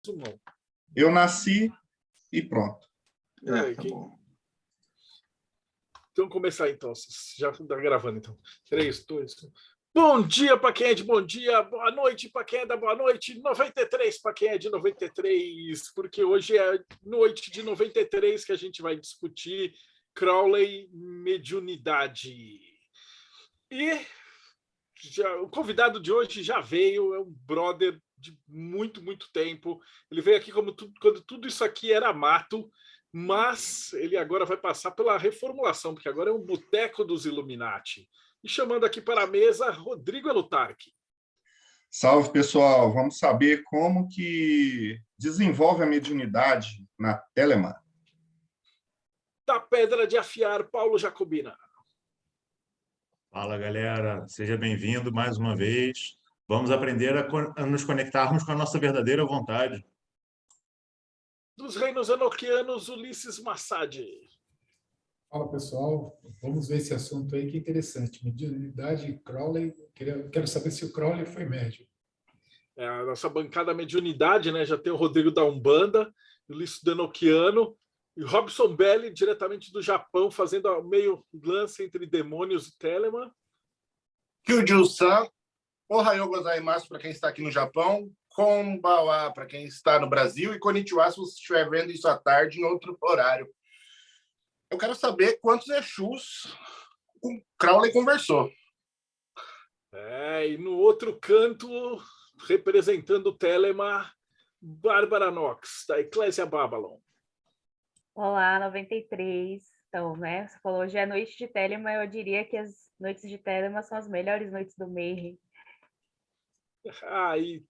Não. Eu nasci e pronto. Tá bom. Então, começar então. Já está gravando, então. 3, 2, 1. Bom dia para quem é de bom dia, boa noite para quem é da boa noite, 93 para quem é de 93, porque hoje é noite de 93 que a gente vai discutir Crowley mediunidade. E o convidado de hoje já veio, é um brother de muito, muito tempo. Ele veio aqui quando tudo isso aqui era mato, mas ele agora vai passar pela reformulação, porque agora é um boteco dos Illuminati. E chamando aqui para a mesa, Rodrigo Elutarque. Salve, pessoal. Vamos saber como que desenvolve a mediunidade na Telemann. Da Pedra de Afiar, Paulo Jacobina. Fala, galera. Seja bem-vindo mais uma vez. Vamos aprender a nos conectarmos com a nossa verdadeira vontade. Dos Reinos Enoquianos, Ulisses Massad. Fala, pessoal. Vamos ver esse assunto aí, que interessante. Mediunidade e Crowley. Quero saber se o Crowley foi médium. A nossa bancada mediunidade, né? Já tem o Rodrigo da Umbanda, o Ulisses Enoquiano e Robson Belli, diretamente do Japão, fazendo meio lance entre demônios e Telemann. Kyuju-san, Ohayou gozaimasu para quem está aqui no Japão, Konbawa para quem está no Brasil e Konnichiwa se você estiver vendo isso à tarde em outro horário. Eu quero saber quantos Exus o Crowley conversou. E no outro canto, representando o Telemann, Bárbara Knox, da Eclésia Babylon. Olá, 93. Então, né, você falou hoje é noite de Telemann, eu diria que as noites de Telemann são as melhores noites do Mayhem. E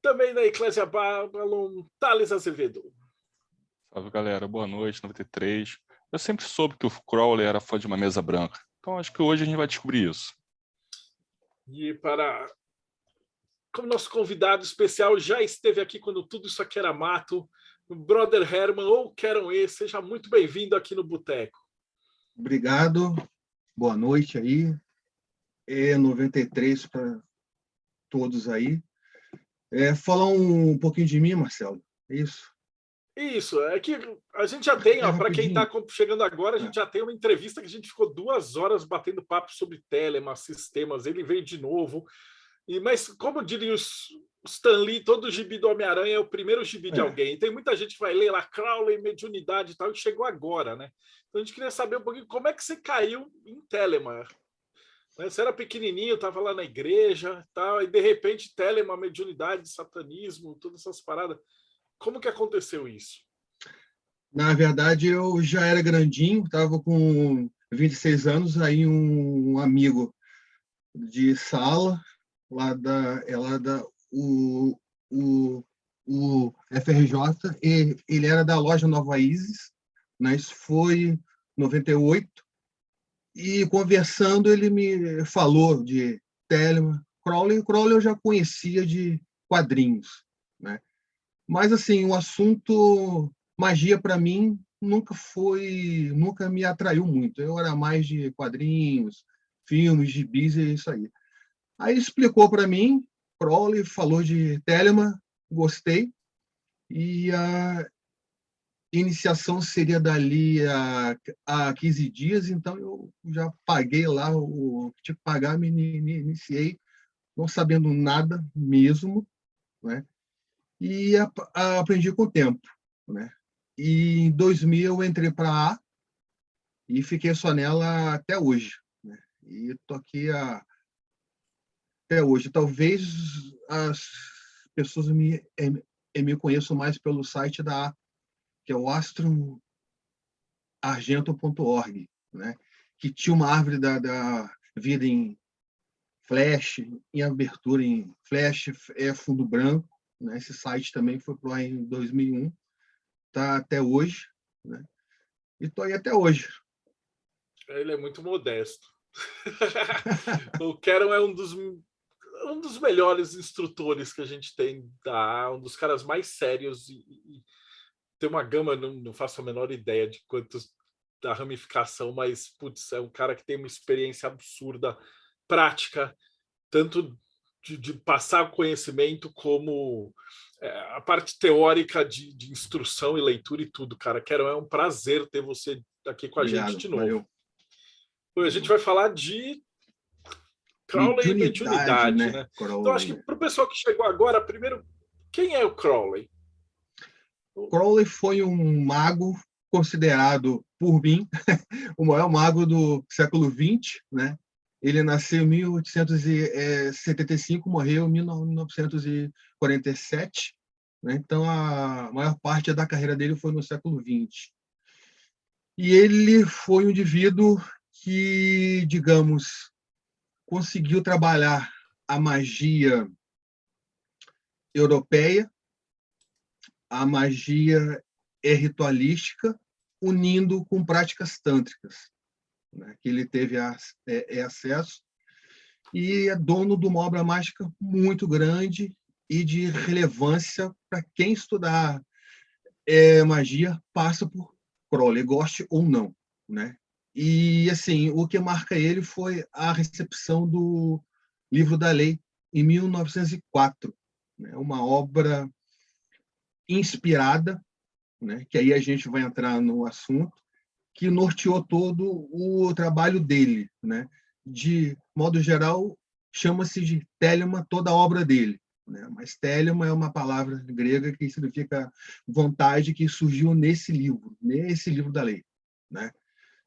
também da Eclésia Babylon, Thales Azevedo. Salve, galera. Boa noite, 93. Eu sempre soube que o Crowley era fã de uma mesa branca. Então, acho que hoje a gente vai descobrir isso. E como nosso convidado especial já esteve aqui quando tudo isso aqui era mato, o Brother Herman, ou Queram E, seja muito bem-vindo aqui no Boteco. Obrigado. Boa noite aí. 93 para todos aí. Falar um pouquinho de mim, Marcelo. É isso? Isso, é que a gente já tem, para quem está chegando agora, a gente já tem uma entrevista que a gente ficou 2 horas batendo papo sobre Telemann, sistemas, ele veio de novo. Mas, como diriam os Stan Lee, todo gibi do Homem-Aranha é o primeiro gibi de alguém. E tem muita gente que vai ler lá Crowley, mediunidade e tal, e chegou agora, né? Então a gente queria saber um pouquinho como é que você caiu em Telemann. Você era pequenininho, estava lá na igreja, tal, e de repente Telemann, mediunidade, satanismo, todas essas paradas. Como que aconteceu isso? Na verdade, eu já era grandinho, estava com 26 anos, aí um amigo de sala, o FRJ, ele era da loja Nova Isis, né? Isso foi em 98, e conversando ele me falou de Telemann, Crowley eu já conhecia de quadrinhos, né? Mas, assim, o assunto magia, para mim, nunca me atraiu muito. Eu era mais de quadrinhos, filmes, gibis e isso aí. Aí explicou para mim, Crowley falou de Telemann, gostei, e a iniciação seria dali a 15 dias, então eu já paguei lá o que tinha que pagar, me iniciei, não sabendo nada mesmo, né? E aprendi com o tempo, né? E em 2000 eu entrei para A e fiquei só nela até hoje, né? E estou aqui até hoje. Talvez as pessoas me conheçam mais pelo site da A, que é o astroargento.org, né? Que tinha uma árvore da vida em Flash, em abertura em Flash, fundo branco. Esse site também foi para lá em 2001, está até hoje, né? E estou aí até hoje. Ele é muito modesto. O Queram é um dos melhores instrutores que a gente tem, um dos caras mais sérios e tem uma gama, não faço a menor ideia de quantos da ramificação, mas putz, é um cara que tem uma experiência absurda, prática, tanto de passar o conhecimento como a parte teórica de instrução e leitura e tudo, cara. É um prazer ter você aqui com a gente Obrigado, de novo. valeu. Hoje a gente vai falar de Crowley e mediunidade, né? Então, acho que para o pessoal que chegou agora, primeiro, quem é o Crowley? Crowley foi um mago considerado, por mim, o maior mago do século XX, né? Ele nasceu em 1875, morreu em 1947, né? Então, a maior parte da carreira dele foi no século XX. E ele foi um indivíduo que, digamos, conseguiu trabalhar a magia europeia, a magia ritualística, unindo com práticas tântricas, né, que ele teve acesso, e é dono de uma obra mágica muito grande e de relevância para quem estudar magia, passa por Crowley, goste ou não, né? E, assim, o que marca ele foi a recepção do Livro da Lei, em 1904, né? Uma obra inspirada, né? Que aí a gente vai entrar no assunto, que norteou todo o trabalho dele, né? De modo geral, chama-se de Telema toda a obra dele, né? Mas Telema é uma palavra grega que significa vontade, que surgiu nesse livro da lei, né?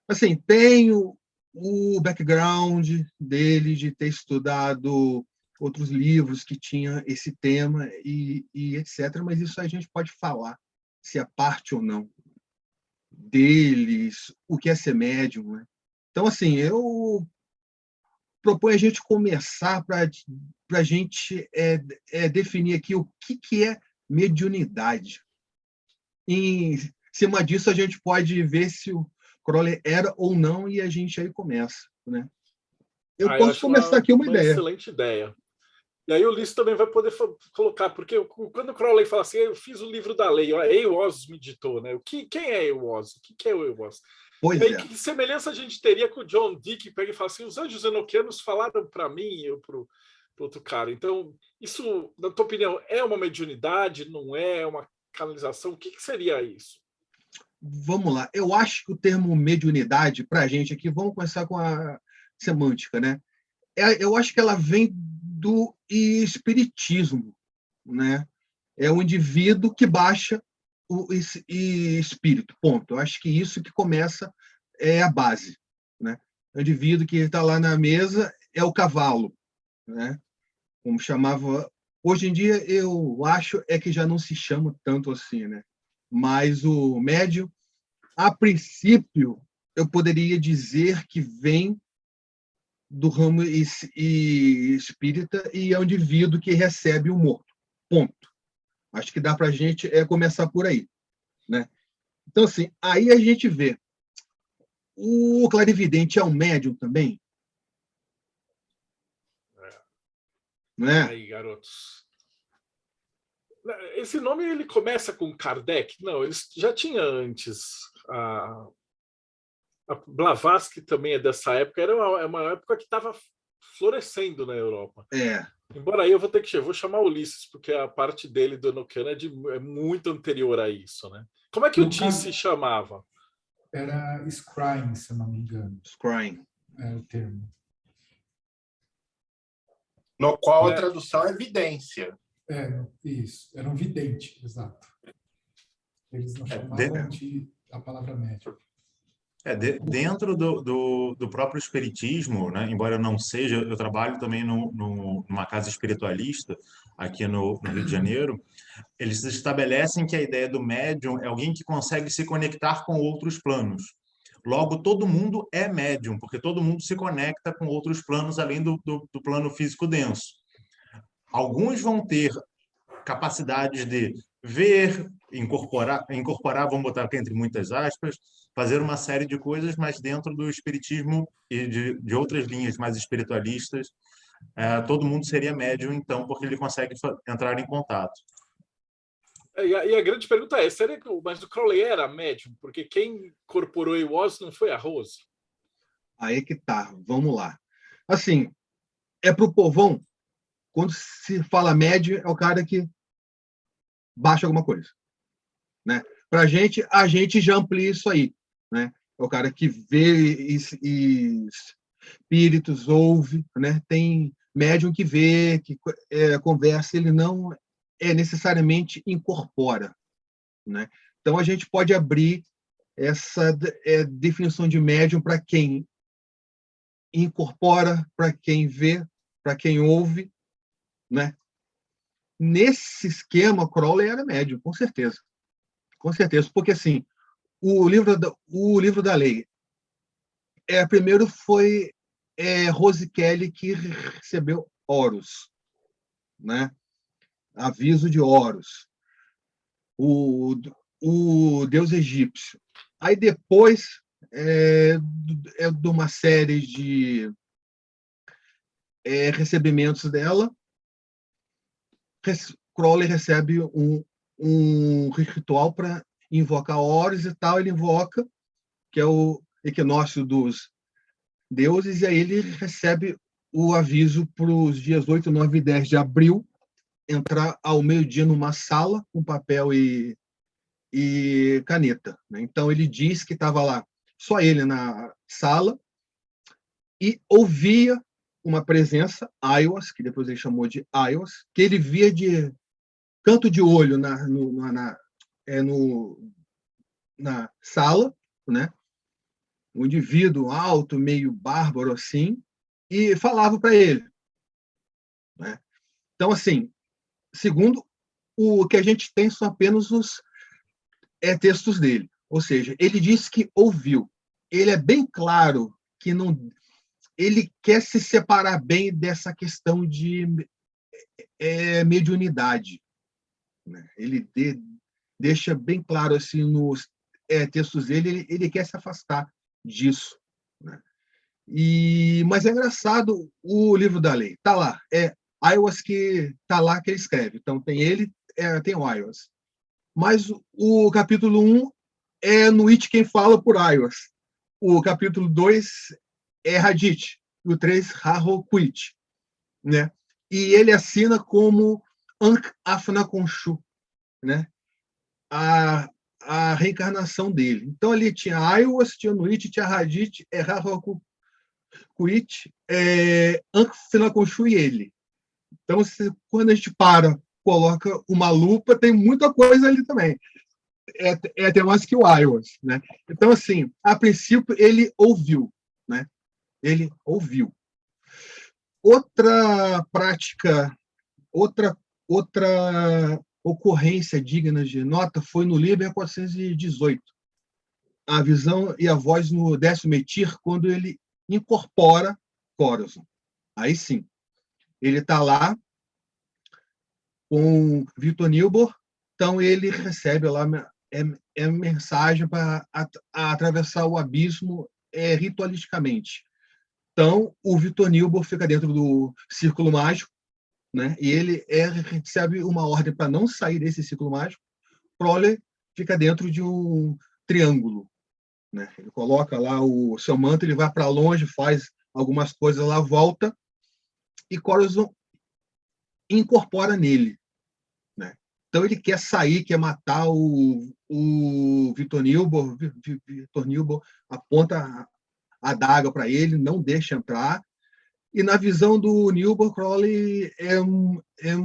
Assim, tenho o background dele de ter estudado outros livros que tinham esse tema e etc., mas isso a gente pode falar se é parte ou não deles, o que é ser médium, né? Então, assim, eu proponho a gente começar para a gente definir aqui o que é mediunidade. Em cima disso, a gente pode ver se o Crowley era ou não, e a gente aí começa, né? Eu posso começar aqui uma ideia. Excelente ideia. E aí o Ulisses também vai poder colocar, porque quando o Crowley fala assim, eu fiz o livro da lei, Euos me ditou, né? Quem é Euos? O que é o Euos? Pois e aí, é. que semelhança a gente teria com o John Dee, que pega e fala assim, os anjos enoquianos falaram para mim e eu para o outro cara. Então, isso, na tua opinião, é uma mediunidade? Não é uma canalização? O que seria isso? Vamos lá. Eu acho que o termo mediunidade, para a gente aqui, vamos começar com a semântica, né? Eu acho que ela vem do espiritismo, né? É o indivíduo que baixa o espírito, ponto. Eu acho que isso que começa é a base, né? O indivíduo que está lá na mesa é o cavalo, né? Como chamava. Hoje em dia, eu acho que já não se chama tanto assim, né? Mas o médium, a princípio, eu poderia dizer que vem do ramo espírita e é o indivíduo que recebe o morto. Ponto. Acho que dá para a gente começar por aí, né? Então, assim, aí a gente vê. O clarividente é um médium também? Não é? Aí, garotos. Esse nome ele começa com Kardec? Não, ele já tinha antes. A Blavatsky também é dessa época. Era uma época que estava florescendo na Europa. Embora aí eu vou chamar o Ulisses, porque a parte dele do Enochiano é muito anterior a isso, né? Como é que o Dee se chamava? Era scrying, se eu não me engano. Scrying. É o termo. No qual a tradução é evidência. Isso. Era um vidente, exato. Eles não chamavam a palavra médium. Dentro do próprio espiritismo, né, embora eu não seja, eu trabalho também numa casa espiritualista aqui no Rio de Janeiro, eles estabelecem que a ideia do médium é alguém que consegue se conectar com outros planos. Logo, todo mundo é médium, porque todo mundo se conecta com outros planos além do plano físico denso. Alguns vão ter capacidades de ver, incorporar, vamos botar aqui entre muitas aspas, fazer uma série de coisas, mas dentro do espiritismo e de outras linhas mais espiritualistas, todo mundo seria médium, então, porque ele consegue entrar em contato. E a grande pergunta é, mas o Crowley era médium? Porque quem incorporou o Oz não foi a Rose? Aí que tá, vamos lá. Assim, para o povão, quando se fala médium, é o cara que baixa alguma coisa, né? Para a gente já amplia isso aí, né? É o cara que vê espíritos, ouve, né? Tem médium que vê, que conversa, ele não necessariamente incorpora, né? Então a gente pode abrir essa definição de médium para quem incorpora, para quem vê, para quem ouve, né? Nesse esquema, Crowley era médium, com certeza. Com certeza, porque assim, o livro da lei, primeiro foi Rose Kelly que recebeu Horus, né? Aviso de Horus, o deus egípcio. Aí depois de uma série de recebimentos dela, Crowley recebe um ritual para invocar Horus e tal, ele invoca, que é o equinócio dos deuses, e aí ele recebe o aviso para os dias 8, 9 e 10 de abril, entrar ao meio-dia numa sala com papel e caneta, né? Então ele diz que estava lá só ele na sala e ouvia uma presença, Aiwas, que depois ele chamou de Aiwas, que ele via de canto de olho na sala, né? Um indivíduo alto, meio bárbaro assim, e falava para ele, né? Então, assim, segundo o que a gente tem são apenas os textos dele. Ou seja, ele disse que ouviu. Ele é bem claro que não. Ele quer se separar bem dessa questão de mediunidade, né? Ele deixa bem claro assim nos textos dele. Ele quer se afastar disso, né? Mas é engraçado o livro da lei. Tá lá, Aiwas que tá lá que ele escreve. Então tem ele, tem o Aiwas. Mas o capítulo 1 é Nuit quem fala por Aiwas. O capítulo 2 é Hadith. E o 3, Harroquit, né? E ele assina como Ankh Afna Khonshu, né? A reencarnação dele. Então ali tinha Aiwas, tinha Nuit, tinha Hadith, Harroquit, Ankh Afna Khonshu e ele. Então, quando a gente coloca uma lupa, tem muita coisa ali também. É até mais que o Aiwas, né? Então, assim, a princípio, ele ouviu, né? Ele ouviu. Outra prática, outra ocorrência digna de nota foi no Liber 418. A visão e a voz no 10º Metir, quando ele incorpora Corozon. Aí sim, ele está lá com Victor Nilbor, então ele recebe lá mensagem para atravessar o abismo ritualisticamente. Então, o Victor Nilbor fica dentro do círculo mágico, né? E ele recebe uma ordem para não sair desse círculo mágico. Crowley fica dentro de um triângulo, né? Ele coloca lá o seu manto, ele vai para longe, faz algumas coisas lá, volta, e Corozon incorpora nele, né? Então ele quer sair, quer matar o Victor Nilbor. Victor Nilbor aponta a adaga para ele, não deixa entrar. E na visão do Nilbor, Crowley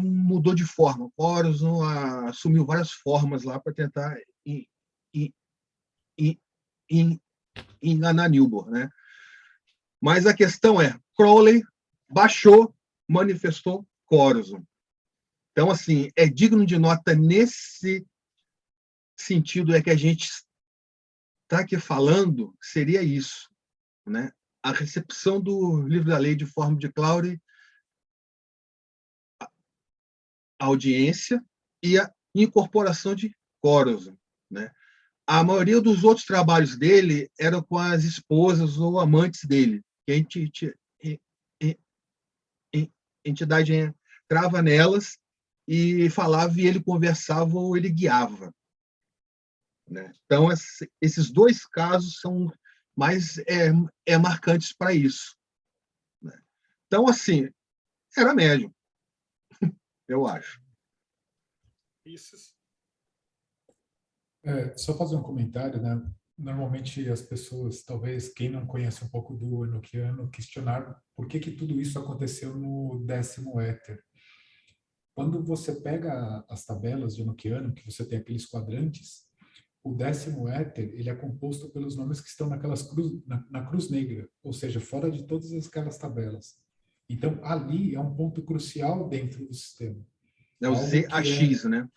mudou de forma. Corozon assumiu várias formas lá para tentar enganar Nilbor, né? Mas a questão é, Crowley baixou, manifestou Corozon. Então, assim, é digno de nota nesse sentido que a gente está aqui falando, seria isso, né? A recepção do livro da lei de forma de Crowley, a audiência e a incorporação de Corozon, né? A maioria dos outros trabalhos dele eram com as esposas ou amantes dele, que a entidade entrava nelas e falava, e ele conversava ou ele guiava, né? Então, esses dois casos são mais marcantes para isso, né? Então, assim, era médium, eu acho. Isso. Só fazer um comentário, né? Normalmente as pessoas, talvez quem não conhece um pouco do enoquiano, questionar por que tudo isso aconteceu no 10º éter. Quando você pega as tabelas de enoquiano, que você tem aqueles quadrantes, o 10º éter ele é composto pelos nomes que estão na cruz negra, ou seja, fora de todas aquelas tabelas. Então, ali é um ponto crucial dentro do sistema. É o Algo que ZAX, né?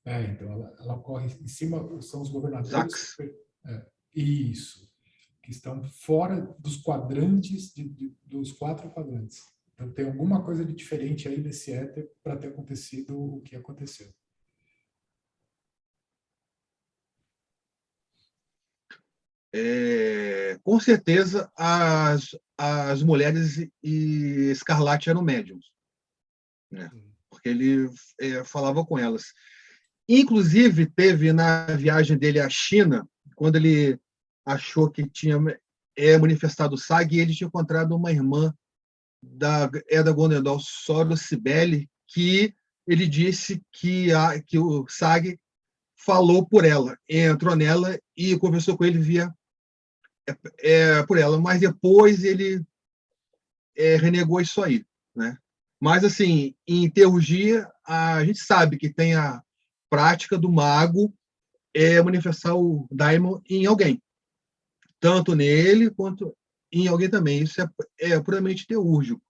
então ela ocorre em cima, são os governadores. ZAX. Isso, que estão fora dos quadrantes, dos 4 quadrantes. Então tem alguma coisa de diferente aí nesse éter para ter acontecido o que aconteceu. Com certeza, as mulheres e Escarlate eram médiums, né? Porque ele falava com elas. Inclusive, teve na viagem dele à China, quando ele achou que tinha manifestado o SAG, ele tinha encontrado uma irmã da Eda Gondedal Soro Cibele, que ele disse que o SAG falou por ela, entrou nela e conversou com ele via por ela, mas depois ele renegou isso aí, né? Mas, assim, em teurgia, a gente sabe que tem a prática do mago manifestar o daimon em alguém, tanto nele quanto em alguém também. Isso é puramente teúrgico,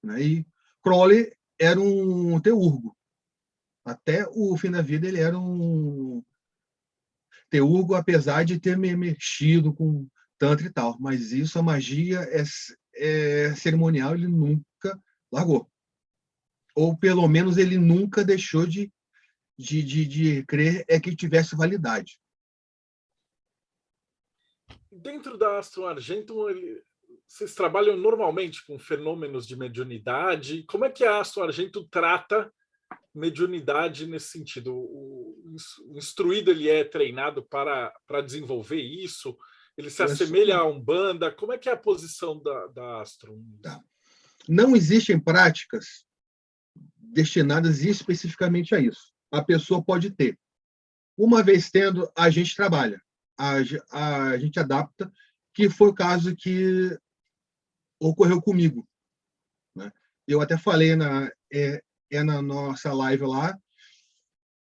né? E Crowley era um teurgo. Até o fim da vida ele era um teurgo, apesar de ter mexido com tantra e tal. Mas isso, a magia cerimonial, ele nunca largou. Ou, pelo menos, ele nunca deixou de crer que tivesse validade. Dentro da Astro Argentum, vocês trabalham normalmente com fenômenos de mediunidade? Como é que a Astro Argentum trata mediunidade nesse sentido? O instruído ele é treinado para desenvolver isso? Ele se assemelha a Umbanda? Como é que é a posição da Astro? Tá. Não existem práticas destinadas especificamente a isso. A pessoa pode ter. Uma vez tendo, a gente trabalha, a gente adapta, que foi o caso que ocorreu comigo, né? Eu até falei na nossa live lá,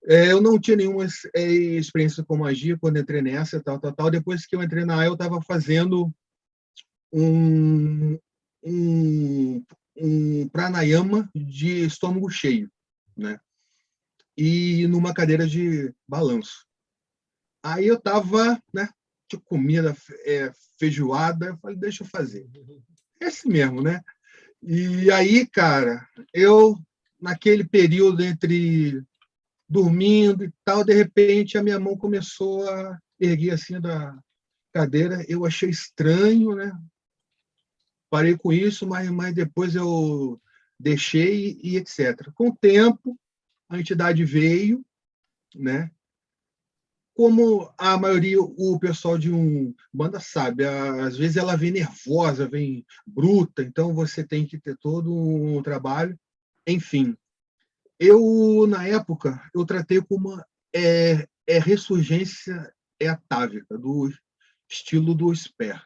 eu não tinha nenhuma experiência com magia quando entrei nessa, tal. Depois que eu entrei na AIA, eu estava fazendo um pranayama de estômago cheio, né? E numa cadeira de balanço. Aí eu estava, né, de comida feijoada, eu falei, deixa eu fazer. Esse mesmo, né? E aí, cara, eu, naquele período entre dormindo e tal, de repente a minha mão começou a erguer assim da cadeira. Eu achei estranho, né? Parei com isso, mas depois eu deixei e etc. Com o tempo, a entidade veio, né? Como a maioria, o pessoal de banda sabe, às vezes ela vem nervosa, vem bruta, então você tem que ter todo um trabalho. Enfim, eu, na época, eu tratei como uma ressurgência atávica, do estilo do Sper.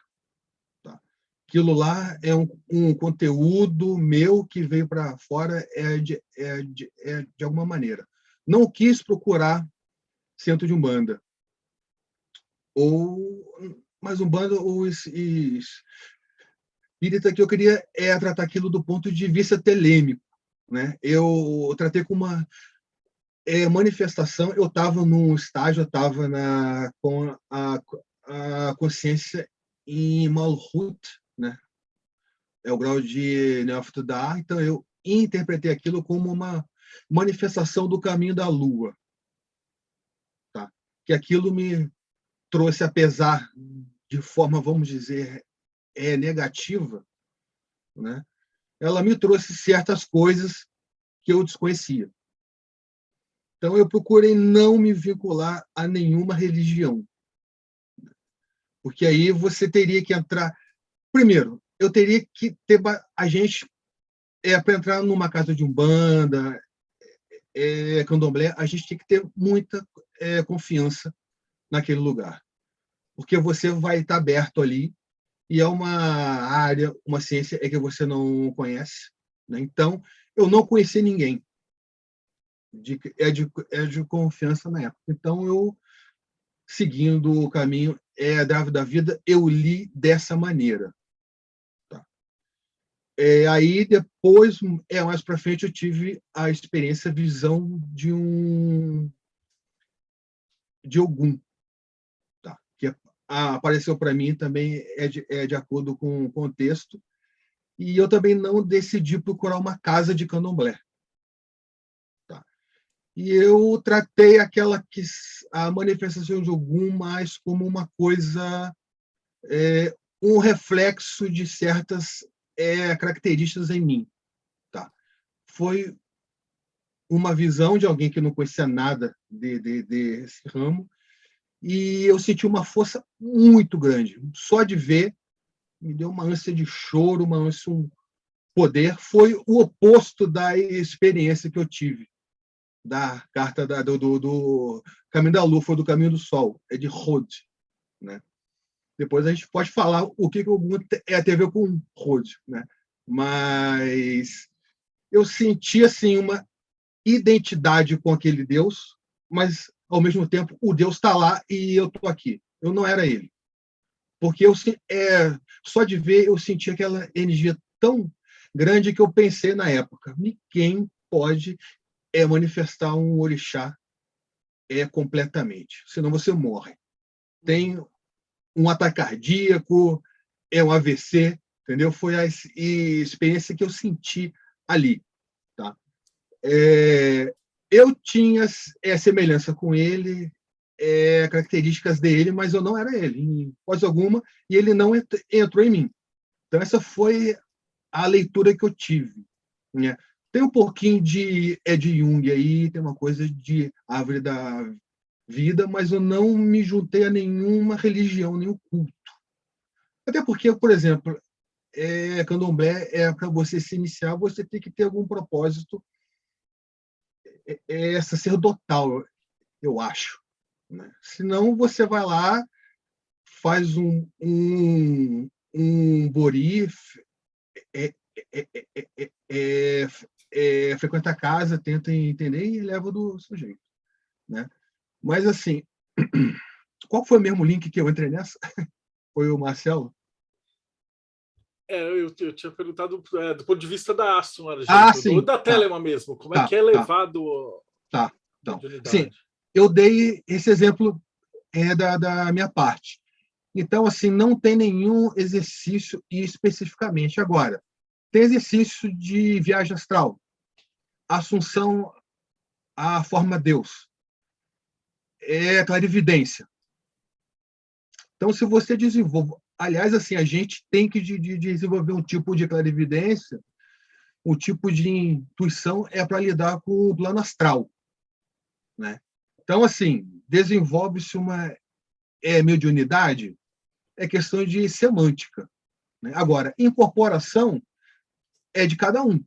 Tá? Aquilo lá é um conteúdo meu que veio para fora de alguma maneira. Não quis procurar centro de Umbanda. Mas Umbanda ou espírita, que eu queria tratar aquilo do ponto de vista telêmico, né? Eu tratei com uma manifestação. Eu estava num estágio, eu estava com a consciência em Malhut, né? É o grau de Neófito da, então eu interpretei aquilo como uma manifestação do caminho da Lua, tá? Que aquilo me trouxe, apesar de forma, vamos dizer, negativa, né? Ela me trouxe certas coisas que eu desconhecia. Então, eu procurei não me vincular a nenhuma religião, porque aí você teria que entrar... Primeiro, eu teria que ter a gente para entrar numa casa de Umbanda, candomblé, a gente tem que ter muita confiança naquele lugar, porque você vai estar aberto ali e é uma área, uma ciência que você não conhece, né? Então, eu não conheci ninguém de confiança na época. Então, eu, seguindo o caminho da árvore da vida, eu li dessa maneira. Tá? Aí, depois, mais para frente, eu tive a experiência, a visão de Ogum, tá? Que apareceu para mim também de acordo com o contexto, e eu também não decidi procurar uma casa de candomblé. Tá? E eu tratei a manifestação de Ogum mais como uma coisa, um reflexo de certas características em mim. Tá? Foi uma visão de alguém que não conhecia nada desse ramo, e eu senti uma força muito grande. Só de ver, me deu uma ânsia de choro, um poder. Foi o oposto da experiência que eu tive da carta do Caminho da Lua, foi do Caminho do Sol, é de Rod. Né? Depois a gente pode falar o que o mundo tem a ver com Rod. Né? Mas eu senti assim, uma identidade com aquele Deus, mas, ao mesmo tempo, o Deus está lá e eu estou aqui. Eu não era ele. Porque só de ver, eu senti aquela energia tão grande que eu pensei na época, ninguém pode manifestar um orixá completamente, senão você morre. Tem um ataque cardíaco, um AVC, entendeu? Foi a experiência que eu senti ali. Tá? Eu tinha semelhança com ele, características dele, mas eu não era ele, em coisa alguma, e ele não entrou em mim. Então, essa foi a leitura que eu tive. Né? Tem um pouquinho de Jung aí, tem uma coisa de árvore da vida, mas eu não me juntei a nenhuma religião, nenhum culto. Até porque, por exemplo, candomblé para você se iniciar, você tem que ter algum propósito sacerdotal, eu acho. Né? Senão você vai lá, faz um bori, frequenta a casa, tenta entender e leva do sujeito. Né? Mas, assim, qual foi o mesmo link que eu entrei nessa? Foi o Marcelo? Eu tinha perguntado do ponto de vista da Astro Argento, sim. da Telema mesmo. Como é que é levado a mediunidade? Sim, eu dei esse exemplo da minha parte. Então, assim, não tem nenhum exercício especificamente. Agora, tem exercício de viagem astral, assunção à forma Deus, clarividência. Então, se você desenvolve... Aliás, assim, a gente tem que desenvolver um tipo de clarividência, um tipo de intuição para lidar com o plano astral. Né? Então, assim, desenvolve-se uma mediunidade, questão de semântica. Né? Agora, incorporação é de cada um.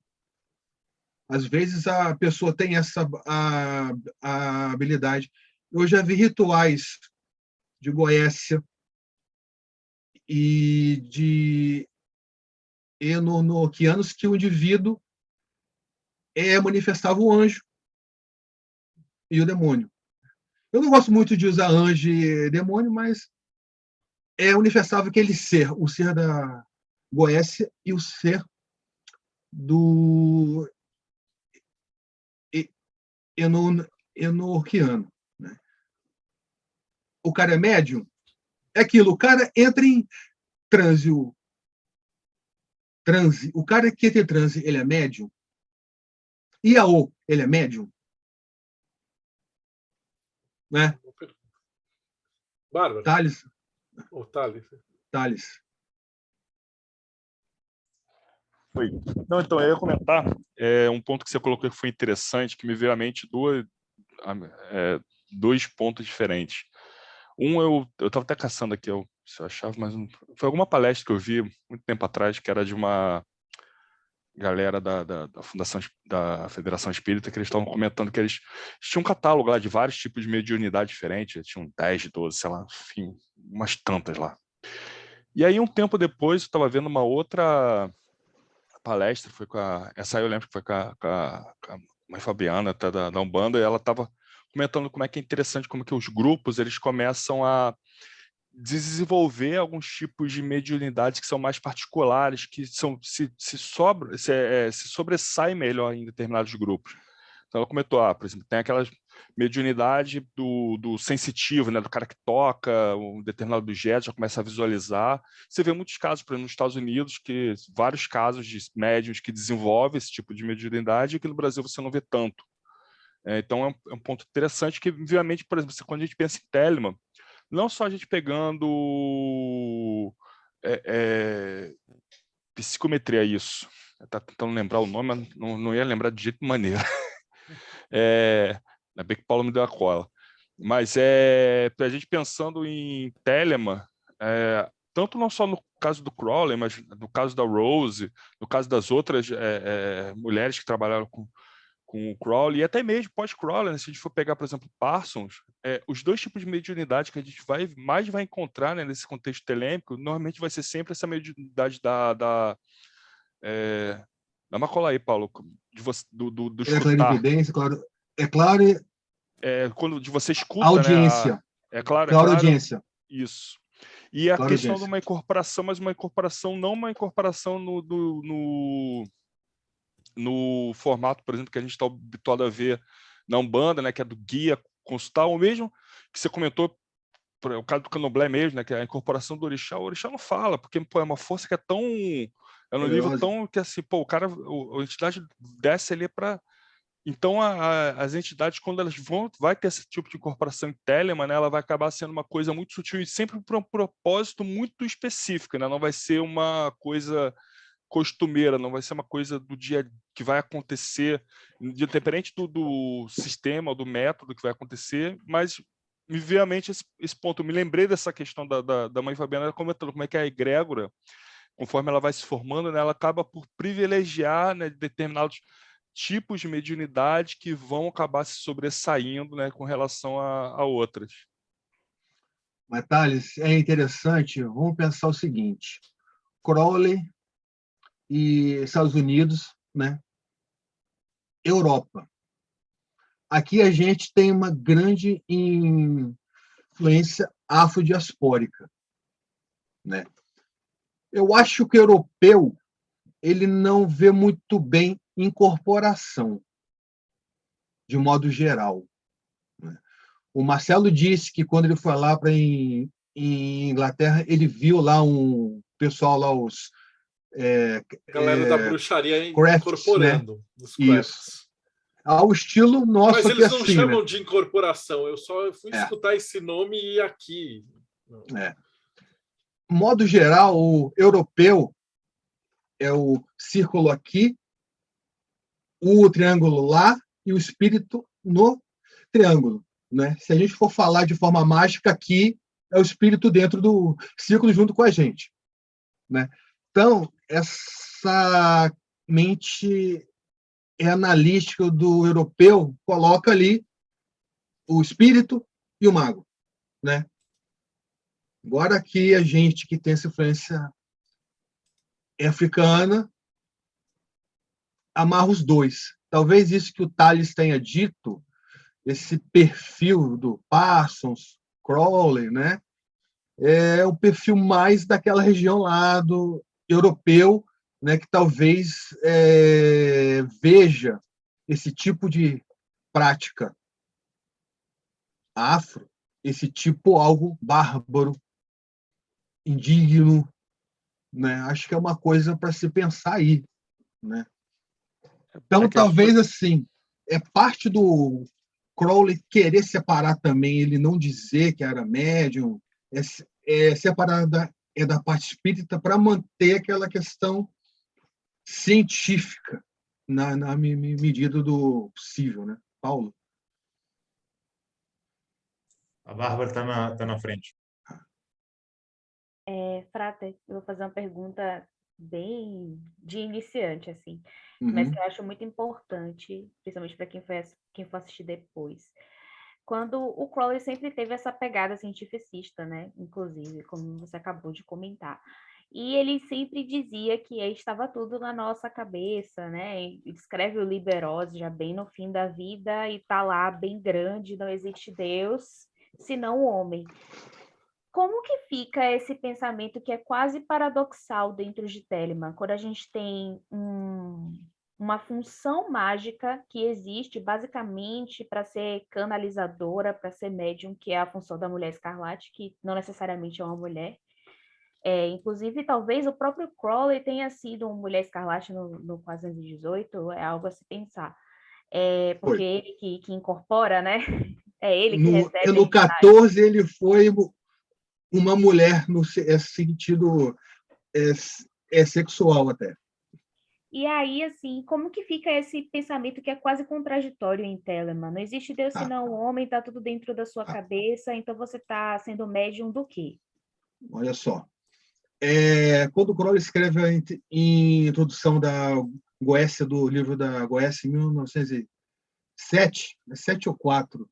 Às vezes a pessoa tem a habilidade. Eu já vi rituais de Goécia e de enoquianos que o indivíduo manifestava o anjo e o demônio. Eu não gosto muito de usar anjo e demônio, mas manifestava aquele ser, o ser da Goécia e o ser do enoquiano. Né? O cara é médium? É aquilo, o cara entra em transe. O cara que entra em transe, ele é médium? Iaô, ele é médium? Né? Bárbara? Thales? Ou Thales? Thales. Oi. Não, então, eu ia comentar um ponto que você colocou que foi interessante, que me veio à mente dois pontos diferentes. Eu estava até caçando aqui, se eu achava, mas foi alguma palestra que eu vi muito tempo atrás, que era de uma galera da Fundação da Federação Espírita, que eles estavam comentando que eles tinham um catálogo lá de vários tipos de mediunidade diferentes, tinham 10, 12, sei lá, enfim, umas tantas lá. E aí, um tempo depois, eu estava vendo uma outra palestra, essa aí eu lembro que foi com a mãe Fabiana, até da Umbanda, e ela estava comentando como é que é interessante, como que os grupos eles começam a desenvolver alguns tipos de mediunidades que são mais particulares, que se sobressaem melhor em determinados grupos. Então ela comentou, por exemplo, tem aquela mediunidade do sensitivo, né, do cara que toca um determinado objeto, já começa a visualizar. Você vê muitos casos, por exemplo, nos Estados Unidos, vários casos de médiuns que desenvolvem esse tipo de mediunidade, e que no Brasil você não vê tanto. Então é um ponto interessante que, obviamente, por exemplo, quando a gente pensa em Telemann, não só a gente pegando psicometria, isso. Tá tentando lembrar o nome, mas não ia lembrar de jeito maneiro. Ainda bem que o Paulo me deu a cola. Mas a gente pensando em Telemann, tanto não só no caso do Crowley, mas no caso da Rose, no caso das outras mulheres que trabalharam com o Crowley, e até mesmo pós-Crowley, né? Se a gente for pegar, por exemplo, Parsons, os dois tipos de mediunidade que a gente mais vai encontrar, né, nesse contexto telêmico, normalmente vai ser sempre essa mediunidade da Macola aí, Paulo, do É escutar. clarividência, claro. É claro, Quando você escuta, audiência. né? É claro, Audiência. Isso. E a questão de Audiência. uma incorporação, mas uma incorporação, não uma incorporação no formato, por exemplo, que a gente está habituado a ver na Umbanda, né, que é do guia consultar, ou mesmo que você comentou, o caso do Candomblé mesmo, né, que é a incorporação do orixá. O orixá não fala, porque é uma força que é no nível tão que assim, a entidade desce ali para. Então as entidades, quando elas vai ter esse tipo de incorporação em Telemann, né, ela vai acabar sendo uma coisa muito sutil e sempre para um propósito muito específico, né? Não vai ser uma coisa costumeira, não vai ser uma coisa do dia que vai acontecer, independente do sistema, do método que vai acontecer, mas me veio à mente esse ponto. Eu me lembrei dessa questão da mãe Fabiana comentando como é que a egrégora, conforme ela vai se formando, né, ela acaba por privilegiar, né, determinados tipos de mediunidade que vão acabar se sobressaindo, né, com relação a outras. Mas, Thales, é interessante, vamos pensar o seguinte, Crowley e Estados Unidos, né? Europa. Aqui a gente tem uma grande influência afrodiaspórica, né? Eu acho que o europeu ele não vê muito bem incorporação, de modo geral, né? O Marcelo disse que quando ele foi lá em Inglaterra, ele viu lá um pessoal lá, os galera da bruxaria crafts, incorporando, né? os crafts. Isso. Ao estilo nosso Mas aqui eles não assim, chamam né? de incorporação, eu fui escutar esse nome e aqui. Modo geral, o europeu é o círculo aqui, o triângulo lá e o espírito no triângulo, né? Se a gente for falar de forma mágica, aqui é o espírito dentro do círculo junto com a gente, né? Então, essa mente analítica do europeu coloca ali o espírito e o mago, né? Agora aqui a gente que tem essa influência africana amarra os dois. Talvez isso que o Tales tenha dito, esse perfil do Parsons, Crowley, né? É o perfil mais daquela região lá do europeu, né? Que talvez veja esse tipo de prática afro, esse tipo algo bárbaro, indigno, né? Acho que é uma coisa para se pensar aí, né? Então, talvez assim, é parte do Crowley querer separar também, ele não dizer que era médium, separar da parte espírita para manter aquela questão científica na medida do possível, né? Paulo? A Bárbara está na frente. Frater, eu vou fazer uma pergunta bem de iniciante, assim, mas que Uhum. eu acho muito importante, principalmente para quem for assistir depois. Quando o Crowley sempre teve essa pegada cientificista, né? Inclusive, como você acabou de comentar. E ele sempre dizia que estava tudo na nossa cabeça, né? E escreve o Liberose já bem no fim da vida e tá lá bem grande, não existe Deus, senão o homem. Como que fica esse pensamento que é quase paradoxal dentro de Telemann, quando a gente tem uma função mágica que existe basicamente para ser canalizadora, para ser médium, que é a função da mulher escarlate, que não necessariamente é uma mulher. Inclusive, talvez o próprio Crowley tenha sido uma mulher escarlate no 418, é algo a se pensar. Foi. Porque ele que incorpora, né? É ele que recebe a No entidade. 14, ele foi uma mulher no sentido é, sexual até. E aí, assim, como que fica esse pensamento que é quase contraditório em Telemann? Não existe Deus Ah, senão o homem, tá tudo dentro da sua ah, cabeça, então você está sendo médium do quê? olha só. Quando o Crowley escreve a introdução da Goécia, do livro da Goécia, em 1907, é 7 ou 4,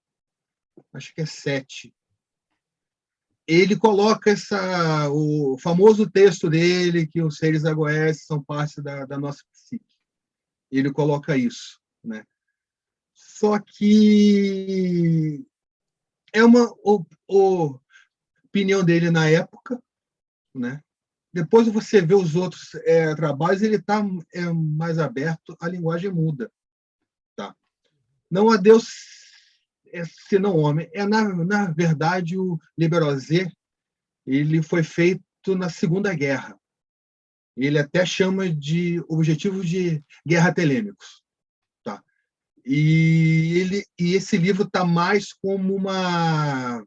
acho que é 7, ele coloca o famoso texto dele, que os seres da Goécia são parte da nossa psique. Ele coloca isso, né? Só que é uma opinião dele na época, né? Depois você vê os outros trabalhos, ele está mais aberto, a linguagem muda. Tá? Não há Deus senão homem. Na verdade, o Liberosé ele foi feito na Segunda Guerra. Ele até chama de objetivos de guerra telêmicos. Tá? E esse livro está mais como uma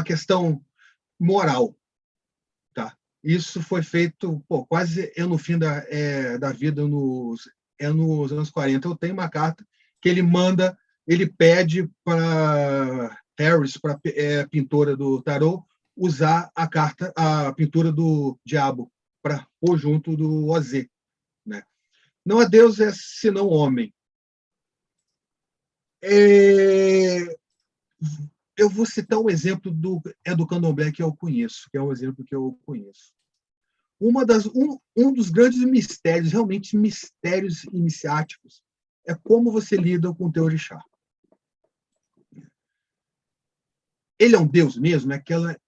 questão moral. Tá? Isso foi feito quase no fim da vida, nos anos 40. Eu tenho uma carta que ele pede para Harris, para pintora do tarot, usar a pintura do diabo para pôr junto do OZ. Né? Não há Deus senão homem. Eu vou citar um exemplo do candomblé que eu conheço, que é um exemplo que eu conheço. Um dos grandes mistérios, realmente mistérios iniciáticos, é como você lida com o teu orixá. Ele é um deus mesmo? É aquela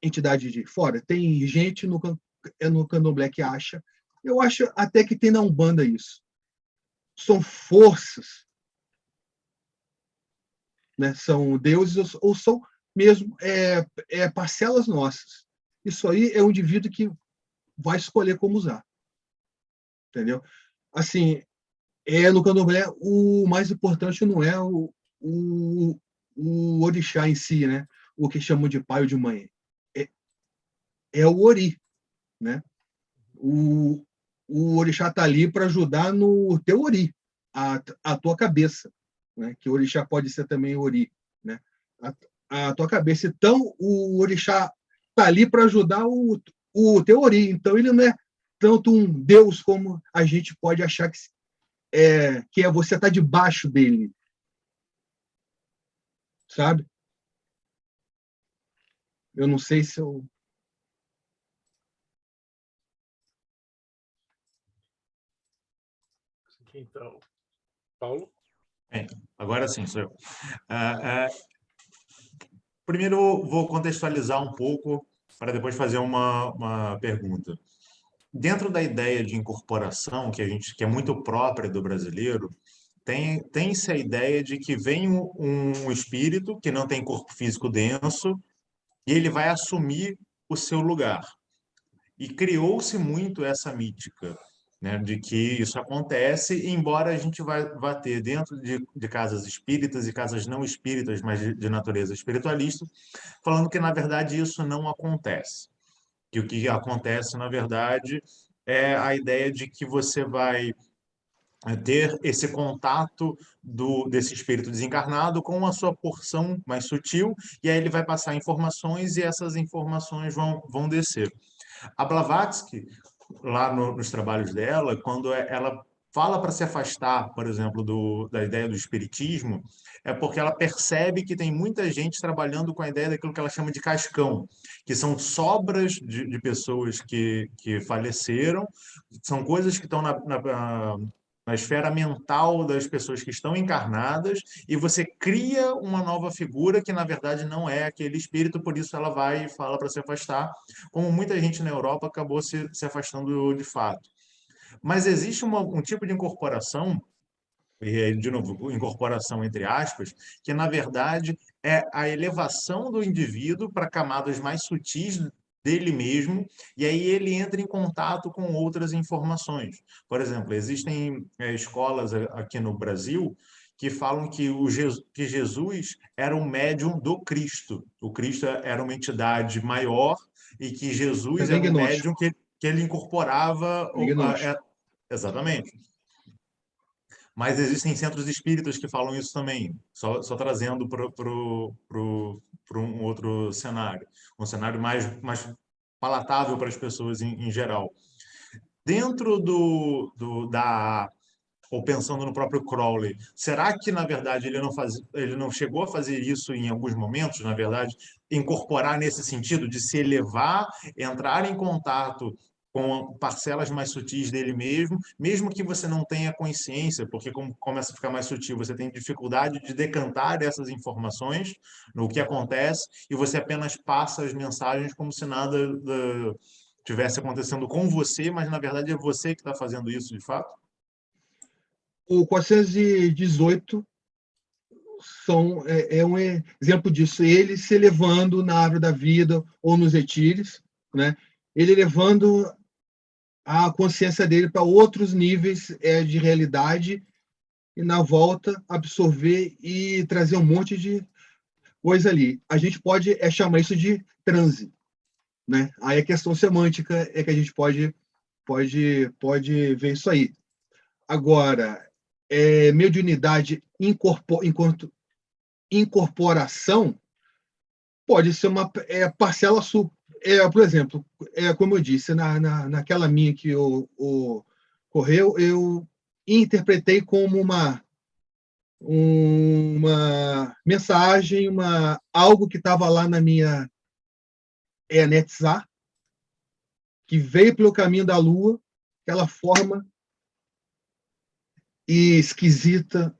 entidade de fora? Tem gente no candomblé que acha. Eu acho até que tem na Umbanda isso. São forças, né? São deuses ou são mesmo parcelas nossas. Isso aí é um indivíduo que vai escolher como usar. Entendeu? Assim, no candomblé, o mais importante não é o orixá em si, né? O que chamam de pai ou de mãe. É o ori, né? O orixá está ali para ajudar no teu ori, a tua cabeça, né? Que o orixá pode ser também ori, né? A tua cabeça. Então, o orixá está ali para ajudar o teu ori. Então, ele não é tanto um deus como a gente pode achar que você está debaixo dele, sabe? Eu não sei se eu... Então, Paulo? Agora sim, sou eu. Primeiro, vou contextualizar um pouco para depois fazer uma pergunta. Dentro da ideia de incorporação, que é muito própria do brasileiro, tem-se a ideia de que vem um espírito que não tem corpo físico denso e ele vai assumir o seu lugar. E criou-se muito essa mítica, né, de que isso acontece, embora a gente vá ter dentro de casas espíritas e casas não espíritas, mas de natureza espiritualista, falando que, na verdade, isso não acontece. Que o que acontece, na verdade, é a ideia de que você vai ter esse contato desse espírito desencarnado com a sua porção mais sutil, e aí ele vai passar informações e essas informações vão descer. A Blavatsky, lá nos trabalhos dela, quando ela fala para se afastar, por exemplo, da ideia do espiritismo, é porque ela percebe que tem muita gente trabalhando com a ideia daquilo que ela chama de cascão, que são sobras de pessoas que faleceram, são coisas que estão na esfera mental das pessoas que estão encarnadas, e você cria uma nova figura que, na verdade, não é aquele espírito, por isso ela vai e fala para se afastar, como muita gente na Europa acabou se afastando de fato. Mas existe um tipo de incorporação, e de novo, incorporação entre aspas, que na verdade é a elevação do indivíduo para camadas mais sutis dele mesmo, e aí ele entra em contato com outras informações. Por exemplo, existem escolas aqui no Brasil que falam que Jesus era um médium do Cristo. O Cristo era uma entidade maior e que Jesus Mas é era um gnóstico. médium que ele incorporava. É gnóstico. Exatamente. Mas existem centros espíritas que falam isso também, só trazendo para um outro cenário, um cenário mais palatável para as pessoas em geral. Dentro ou pensando no próprio Crowley, será que, na verdade, ele não chegou a fazer isso em alguns momentos, na verdade, incorporar nesse sentido de se elevar, entrar em contato com parcelas mais sutis dele mesmo, mesmo que você não tenha consciência, porque como começa a ficar mais sutil, você tem dificuldade de decantar essas informações no que acontece, e você apenas passa as mensagens como se nada tivesse acontecendo com você, mas, na verdade, é você que está fazendo isso de fato? O 418 é um exemplo disso. Ele se elevando na árvore da vida ou nos retires, né? Ele elevando a consciência dele para outros níveis de realidade e, na volta, absorver e trazer um monte de coisa ali. A gente pode chamar isso de transe, né? Aí a questão semântica é que a gente pode ver isso aí. Agora, mediunidade incorporação pode ser uma parcela por exemplo, como eu disse, naquela minha que ocorreu, eu interpretei como uma mensagem, algo que estava lá na minha Netzah, que veio pelo caminho da Lua, aquela forma esquisita,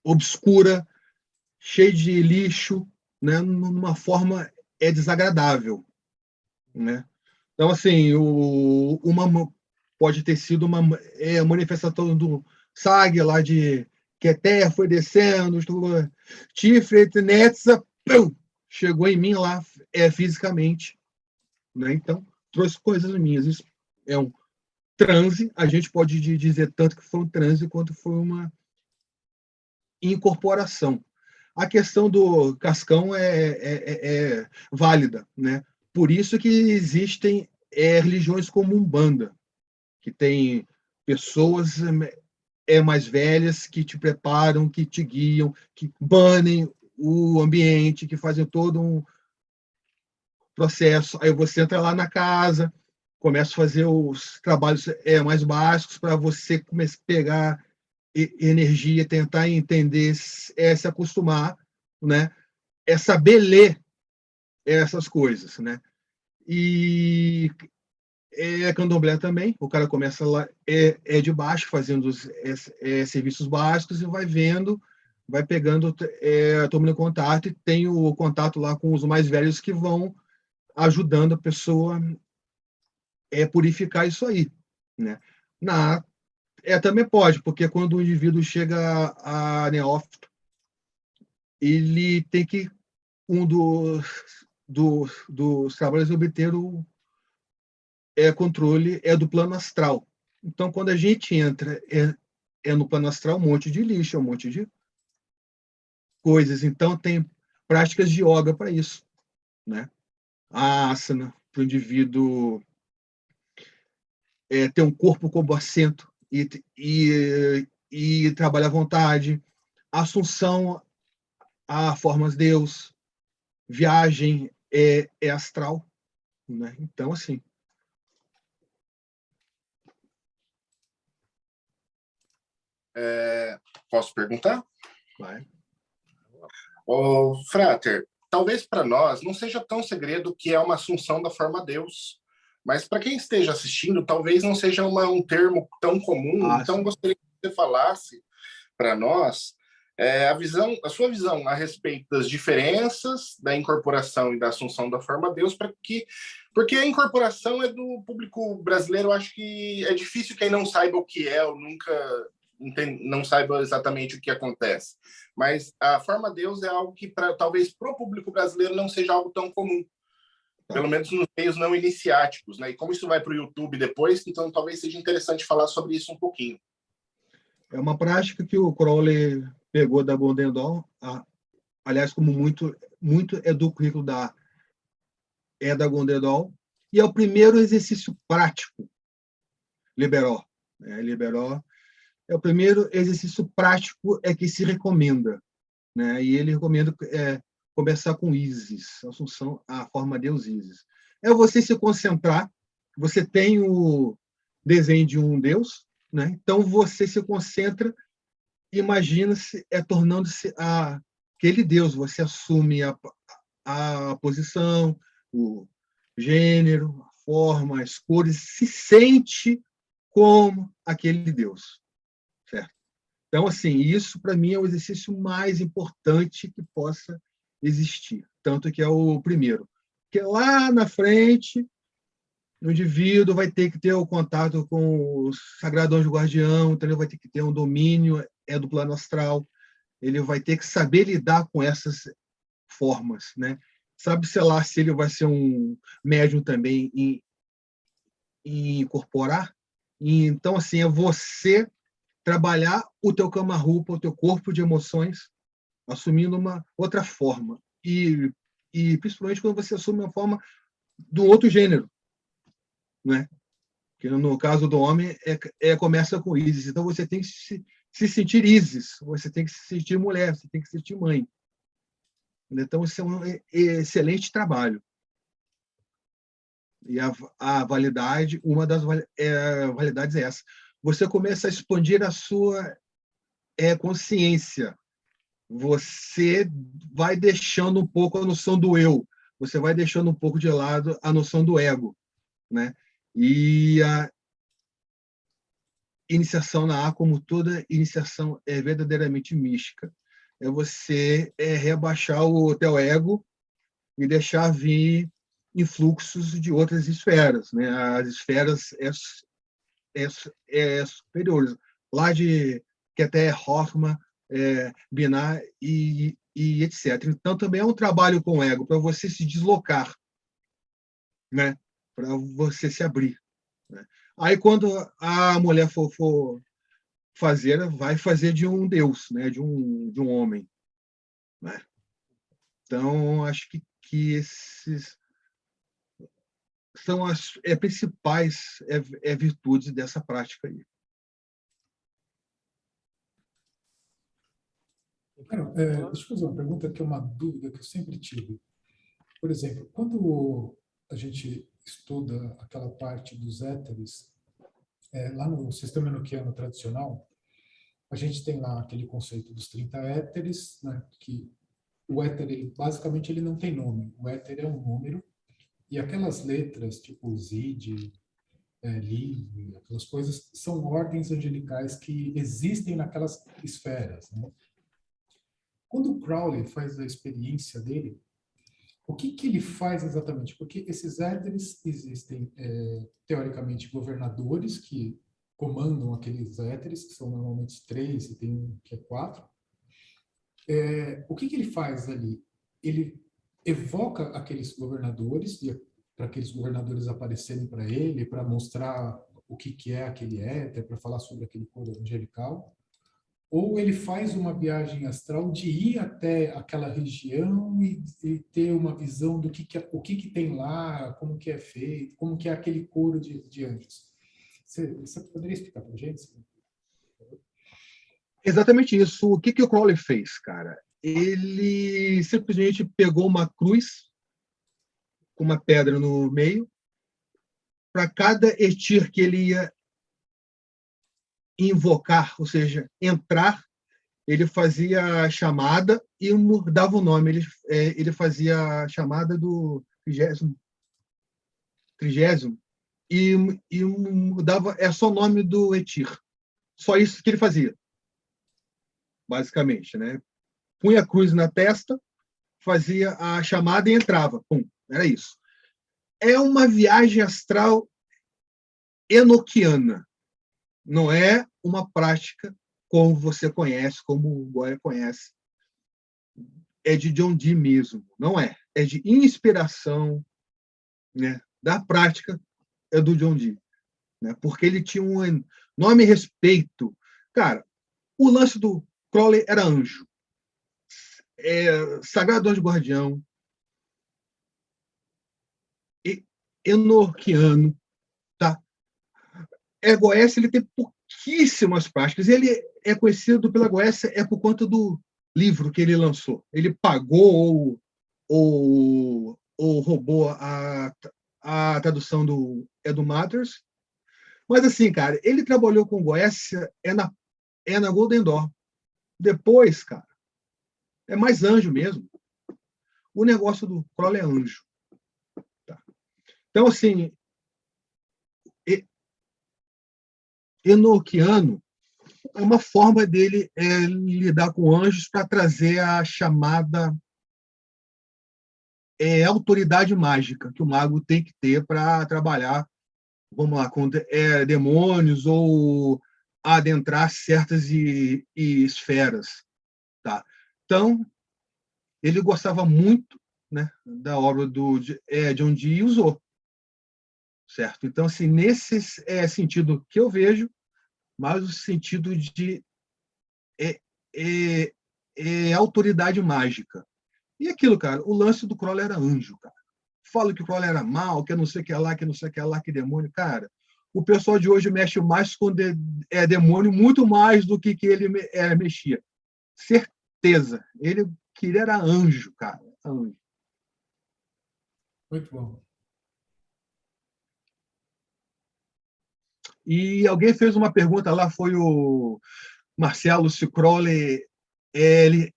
obscura, cheia de lixo, né? Numa forma desagradável, né? Então, assim, pode ter sido uma manifestação do SAG lá de que a Terra foi descendo, Tiferet, Netzah, chegou em mim lá fisicamente, né? Então, trouxe coisas minhas. Isso é um transe, a gente pode dizer tanto que foi um transe quanto foi uma incorporação. A questão do cascão é válida, né? Por isso que existem religiões como Umbanda, que tem pessoas mais velhas que te preparam, que te guiam, que banem o ambiente, que fazem todo um processo. Aí você entra lá na casa, começa a fazer os trabalhos mais básicos para você começar a pegar energia, tentar entender, se acostumar, né? Saber ler essas coisas, né? E candomblé também, o cara começa lá de baixo, fazendo os serviços básicos e vai vendo, vai pegando, tomando contato, e tem o contato lá com os mais velhos que vão ajudando a pessoa purificar isso aí, né? Também pode, porque quando o indivíduo chega a neófito, ele tem que, um dos trabalhos, obter o controle do plano astral. Então, quando a gente entra no plano astral, um monte de lixo, um monte de coisas. Então, tem práticas de yoga para isso, né? A asana, para o indivíduo ter um corpo como assento e trabalhar à vontade. Assunção a formas Deus, viagem astral, né? Então, assim, Posso perguntar? vai. Ô, Frater, talvez para nós não seja tão segredo que é uma assunção da forma Deus, mas para quem esteja assistindo, talvez não seja um termo tão comum. Então, Sim. gostaria que você falasse para nós a sua visão a respeito das diferenças da incorporação e da assunção da forma Deus, porque a incorporação é do público brasileiro, eu acho que é difícil quem não saiba o que é, ou nunca não saiba exatamente o que acontece. Mas a forma Deus é algo que, talvez, para o público brasileiro não seja algo tão comum, pelo menos nos meios não iniciáticos, né? E como isso vai para o YouTube depois, então talvez seja interessante falar sobre isso um pouquinho. É uma prática que o Crowley pegou da Bondendorf, aliás, como muito é do currículo da Gondedol, e é o primeiro exercício prático, Liberó. Liberó é o primeiro exercício prático que se recomenda, né? E ele recomenda começar com Ísis, Assunção, a forma Deus Ísis. É você se concentrar, você tem o desenho de um Deus, né? Então você se concentra, imagina-se tornando-se aquele Deus, você assume a posição, o gênero, a forma, as cores, se sente como aquele Deus, certo? Então, assim, isso para mim é o exercício mais importante que possa existir, tanto que é o primeiro. Porque lá na frente, o indivíduo vai ter que ter o contato com o sagrado anjo guardião, então ele vai ter que ter um domínio do plano astral, ele vai ter que saber lidar com essas formas, né? Sabe, sei lá, se ele vai ser um médium também em incorporar. E, então, assim, é você trabalhar o teu Kama-Rupa, o teu corpo de emoções, assumindo uma outra forma. E principalmente quando você assume uma forma do outro gênero, né? Que no caso do homem começa com Ísis. Então você tem que se sentir Ísis, você tem que se sentir mulher, você tem que se sentir mãe. Então isso é um excelente trabalho. E a validade, uma das validades é essa. Você começa a expandir a sua consciência. Você vai deixando um pouco a noção do eu, você vai deixando um pouco de lado a noção do ego, né? E a iniciação na A, como toda iniciação, é verdadeiramente mística. É você rebaixar o teu ego e deixar vir influxos de outras esferas, né? As esferas superiores, lá de que até Hoffman, Binar e etc. Então, também é um trabalho com o ego, para você se deslocar, né? Para você se abrir, né? Aí, quando a mulher for fazer, vai fazer de um Deus, né? de um homem, né? Então, acho que esses são as principais virtudes dessa prática aí. Deixa eu fazer uma pergunta que é uma dúvida que eu sempre tive. Por exemplo, quando a gente estuda aquela parte dos éteres, lá no sistema enoquiano tradicional, a gente tem lá aquele conceito dos 30 éteres, né, que o éter, basicamente, ele não tem nome. O éter é um número, e aquelas letras, tipo Zid, Li, aquelas coisas, são ordens angelicais que existem naquelas esferas, né? Quando o Crowley faz a experiência dele, o que ele faz exatamente? Porque esses éteres existem, teoricamente, governadores que comandam aqueles éteres, que são normalmente 3, e tem um que é 4. O que ele faz ali? Ele evoca aqueles governadores, para aqueles governadores aparecerem para ele, para mostrar o que é aquele éter, para falar sobre aquele coro angelical. Ou ele faz uma viagem astral de ir até aquela região e ter uma visão do o que tem lá, como que é feito, como que é aquele coro de anjos. Você poderia explicar para a gente? Exatamente isso. O que o Crowley fez, cara? Ele simplesmente pegou uma cruz com uma pedra no meio. Para cada Etir que ele ia invocar, ou seja, entrar, ele fazia a chamada e mudava o nome. Ele fazia a chamada do 30º e mudava, é só o nome do Etir. Só isso que ele fazia, basicamente, né? Punha a cruz na testa, fazia a chamada e entrava. Pum, era isso. É uma viagem astral enoquiana. Não é uma prática como você conhece, como o Goya conhece. É de John Dee mesmo. Não é. É de inspiração, né, da prática do John Dee. Né, porque ele tinha um enorme respeito. Cara, o lance do Crowley era anjo. Sagrado Anjo Guardião. Enoquiano. Tá? Goécia, ele tem pouquíssimas práticas. Ele é conhecido pela Goécia por conta do livro que ele lançou. Ele pagou ou roubou a tradução do Edu Matters. Mas, assim, cara, ele trabalhou com Goécia na Golden Dawn. Depois, cara, é mais anjo mesmo. O negócio do Crowley é anjo. Tá? Então, assim, enoquiano é uma forma dele lidar com anjos para trazer a chamada autoridade mágica que o mago tem que ter para trabalhar, vamos lá, com demônios ou adentrar certas esferas. Tá? Então, ele gostava muito, né, da obra do John Dee e usou. Certo? Então, assim, nesse sentido que eu vejo, mas o sentido de autoridade mágica. E aquilo, cara, o lance do Crowley era anjo, cara. Fala que o Crowley era mal, que não sei o que lá, que não sei o que lá, que demônio. Cara, o pessoal de hoje mexe mais com demônio, muito mais do que ele mexia. Certeza. Ele queria era anjo, cara. Anjo. Muito bom. E alguém fez uma pergunta lá, foi o Marcelo, se Crowley ele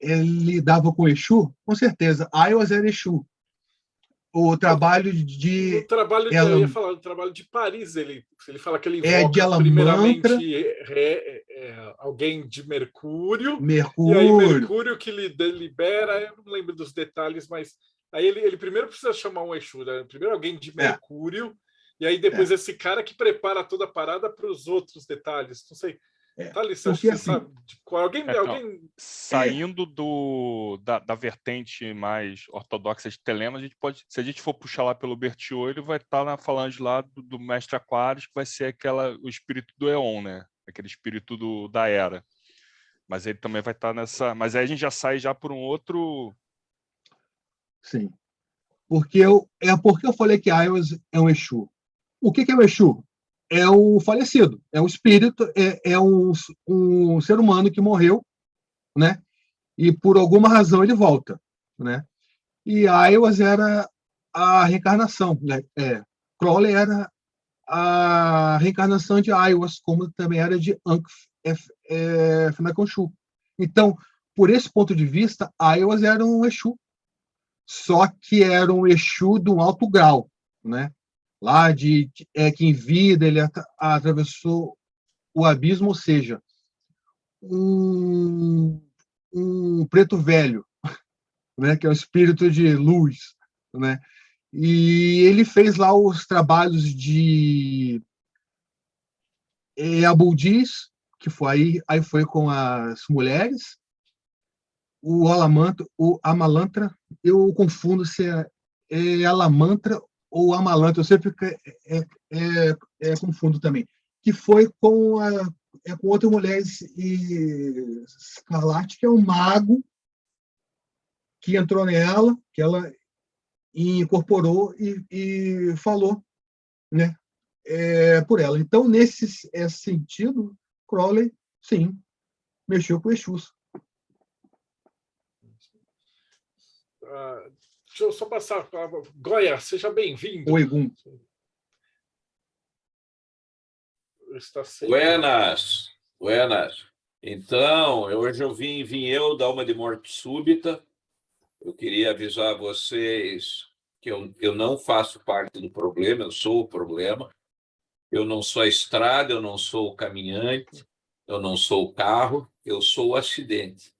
lidava com Exu? Com certeza. Aiwas era Exu. O trabalho de... No trabalho eu ia falar, do trabalho de Paris, ele fala que ele invoca de primeiramente Alamantra, alguém de Mercúrio, Mercúrio, e aí Mercúrio que lhe libera, eu não lembro dos detalhes, mas aí ele primeiro precisa chamar um Exu, né? Primeiro alguém de Mercúrio, e aí depois esse cara que prepara toda a parada para os outros detalhes. Não sei. Thales, porque, você assim, sabe? Alguém... Saindo da vertente mais ortodoxa de Telema, a gente pode, se a gente for puxar lá pelo Berthiaud, ele vai estar na falange lá do Mestre Aquários, que vai ser o espírito do Éon, né? Aquele espírito da Era. Mas ele também vai estar nessa... Mas aí a gente já sai já por um outro... Sim. Porque eu falei que Aiwas é um Exu. O que é o Exu? É o falecido, é o espírito, é um ser humano que morreu, né? E por alguma razão ele volta, né? E Aiwas era a reencarnação, né? Crowley era a reencarnação de Aiwas, como também era de Ankh-Fnaconchu. Então, por esse ponto de vista, Aiwas era um Exu, só que era um Exu de um alto grau, né? Lá que em vida ele atravessou o abismo, ou seja, um preto velho, né, que é o espírito de luz, né? E ele fez lá os trabalhos de Abuldiz, que aí foi com as mulheres, o Amalantra, eu confundo se é Alamantra ou Amalantra, eu sempre confundo também, que foi com outra mulher escarlate, que é um mago que entrou nela, que ela incorporou e falou, né, por ela. Então, nesse sentido, Crowley, sim, mexeu com Exus. Deixa eu só passar. Goya, seja bem-vindo. O Egum. Está sem... Buenas, buenas. Então, hoje vim eu dar uma de morte súbita. Eu queria avisar vocês que eu não faço parte do problema, eu sou o problema. Eu não sou a estrada, eu não sou o caminhante, eu não sou o carro, eu sou o acidente.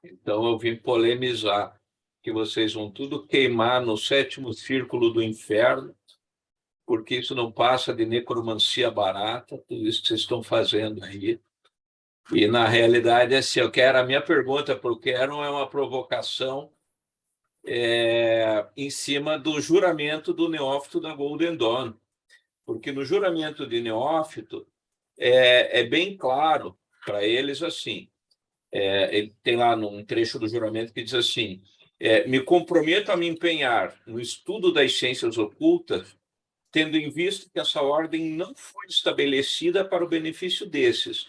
Então, eu vim polemizar que vocês vão tudo queimar no 7º círculo do inferno, porque isso não passa de necromancia barata, tudo isso que vocês estão fazendo aí. E, na realidade, assim, a minha pergunta para o Keron é uma provocação em cima do juramento do neófito da Golden Dawn, porque no juramento de neófito é bem claro para eles assim, ele tem lá um trecho do juramento que diz assim, me comprometo a me empenhar no estudo das ciências ocultas, tendo em vista que essa ordem não foi estabelecida para o benefício desses,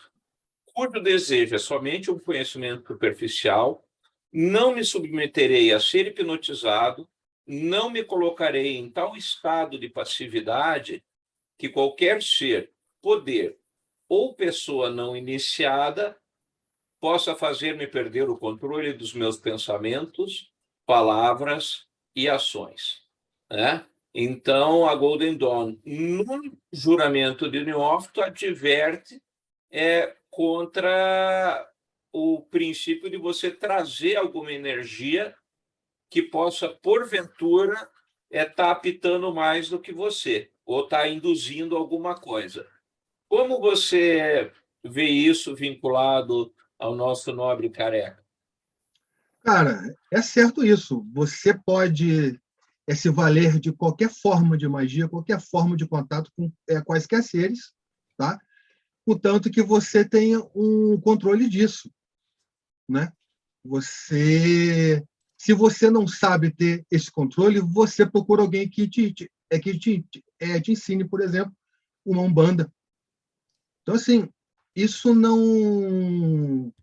cujo desejo é somente um conhecimento superficial, não me submeterei a ser hipnotizado, não me colocarei em tal estado de passividade que qualquer ser, poder ou pessoa não iniciada possa fazer-me perder o controle dos meus pensamentos, palavras e ações. Né? Então, a Golden Dawn, no juramento de neófito, adverte contra o princípio de você trazer alguma energia que possa, porventura, estar apitando mais do que você, ou estar induzindo alguma coisa. Como você vê isso vinculado ao nosso nobre careca? Cara, é certo isso. Você pode se valer de qualquer forma de magia, qualquer forma de contato com quaisquer seres, tá? Contanto que você tenha um controle disso, né? Se você não sabe ter esse controle, você procura alguém que te ensine, por exemplo, uma Umbanda. Então, assim, isso não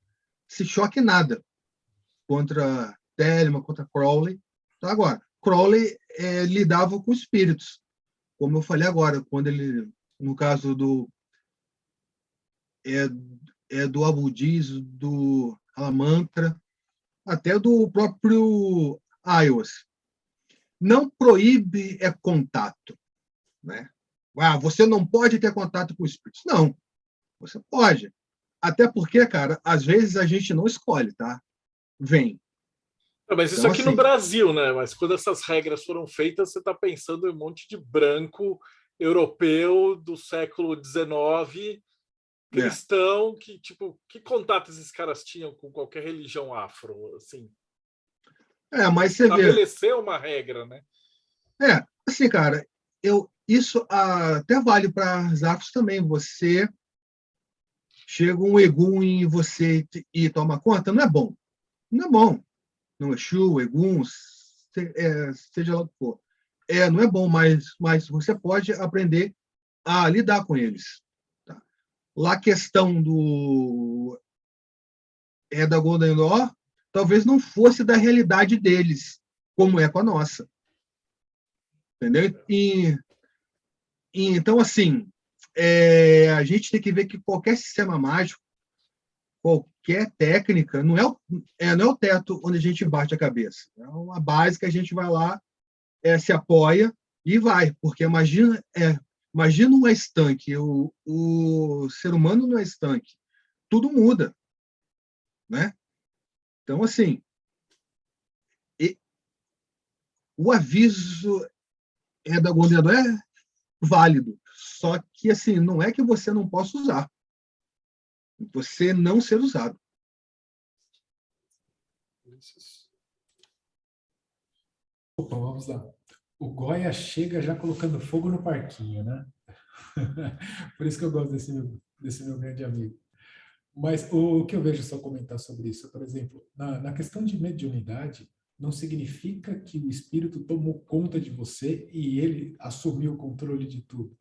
se choque nada contra Telema, contra Crowley. Então, agora, Crowley lidava com espíritos, como eu falei agora, quando ele, no caso do Abudiz, do Alamantra, até do próprio Aiwas. Não proíbe contato, né? Você não pode ter contato com espíritos. Não, você pode. Até porque, cara, às vezes a gente não escolhe, tá? Vem. Mas isso então, aqui assim, no Brasil, né? Mas quando essas regras foram feitas, você está pensando em um monte de branco europeu do século XIX, cristão, que tipo, que contato esses caras tinham com qualquer religião afro, assim? Mas você estabeleceu uma regra, né? Assim, cara, isso até vale para os afros também. Você chega um Egum em você e toma conta, não é bom. Não é bom. Não é Exu, Egum, seja lá o que for. Não é bom, mas você pode aprender a lidar com eles. Tá? Lá a questão da Golden Dawn talvez não fosse da realidade deles, como é com a nossa. Entendeu? Então, assim, a gente tem que ver que qualquer sistema mágico, qualquer técnica, não é o teto onde a gente bate a cabeça. É uma base que a gente vai lá, se apoia e vai. Porque imagina um estanque, o ser humano não é estanque. Tudo muda. Né? Então, assim, o aviso da Golden Dawn é válido. Só que, assim, não é que você não possa usar. Você não ser usado. Opa, vamos lá. O Goya chega já colocando fogo no parquinho, né? Por isso que eu gosto desse meu grande amigo. Mas o que eu vejo só comentar sobre isso, por exemplo, na questão de mediunidade, não significa que o espírito tomou conta de você e ele assumiu o controle de tudo.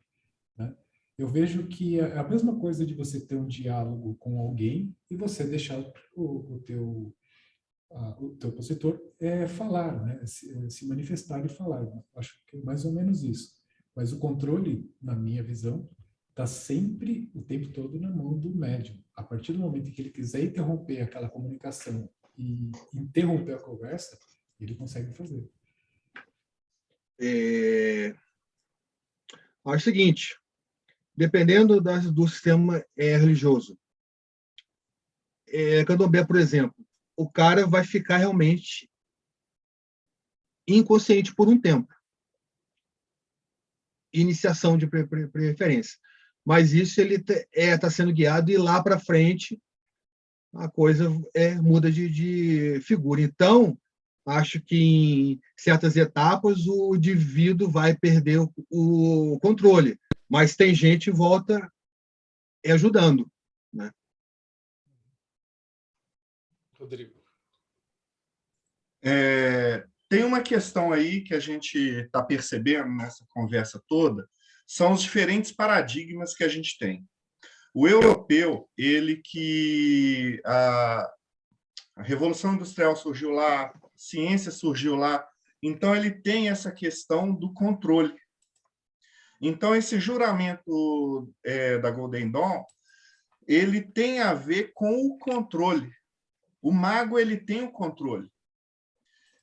Né? Eu vejo que é a mesma coisa de você ter um diálogo com alguém e você deixar o teu o teu opositor é falar, né? Se manifestar e falar. Acho que é mais ou menos isso. Mas o controle, na minha visão, está sempre, o tempo todo, na mão do médium. A partir do momento em que ele quiser interromper aquela comunicação e interromper a conversa, ele consegue fazer. Acho o seguinte, dependendo do sistema religioso, candomblé, por exemplo, o cara vai ficar realmente inconsciente por um tempo. Iniciação de preferência. Mas isso ele está sendo guiado e lá para frente a coisa muda de figura. Então, acho que em certas etapas o indivíduo vai perder o controle, mas tem gente em volta ajudando, né? Rodrigo. Tem uma questão aí que a gente está percebendo nessa conversa toda, são os diferentes paradigmas que a gente tem. O europeu, ele que a Revolução Industrial surgiu lá, a ciência surgiu lá, então ele tem essa questão do controle. Então, esse juramento da Golden Dawn, ele tem a ver com o controle. O mago, ele tem o controle.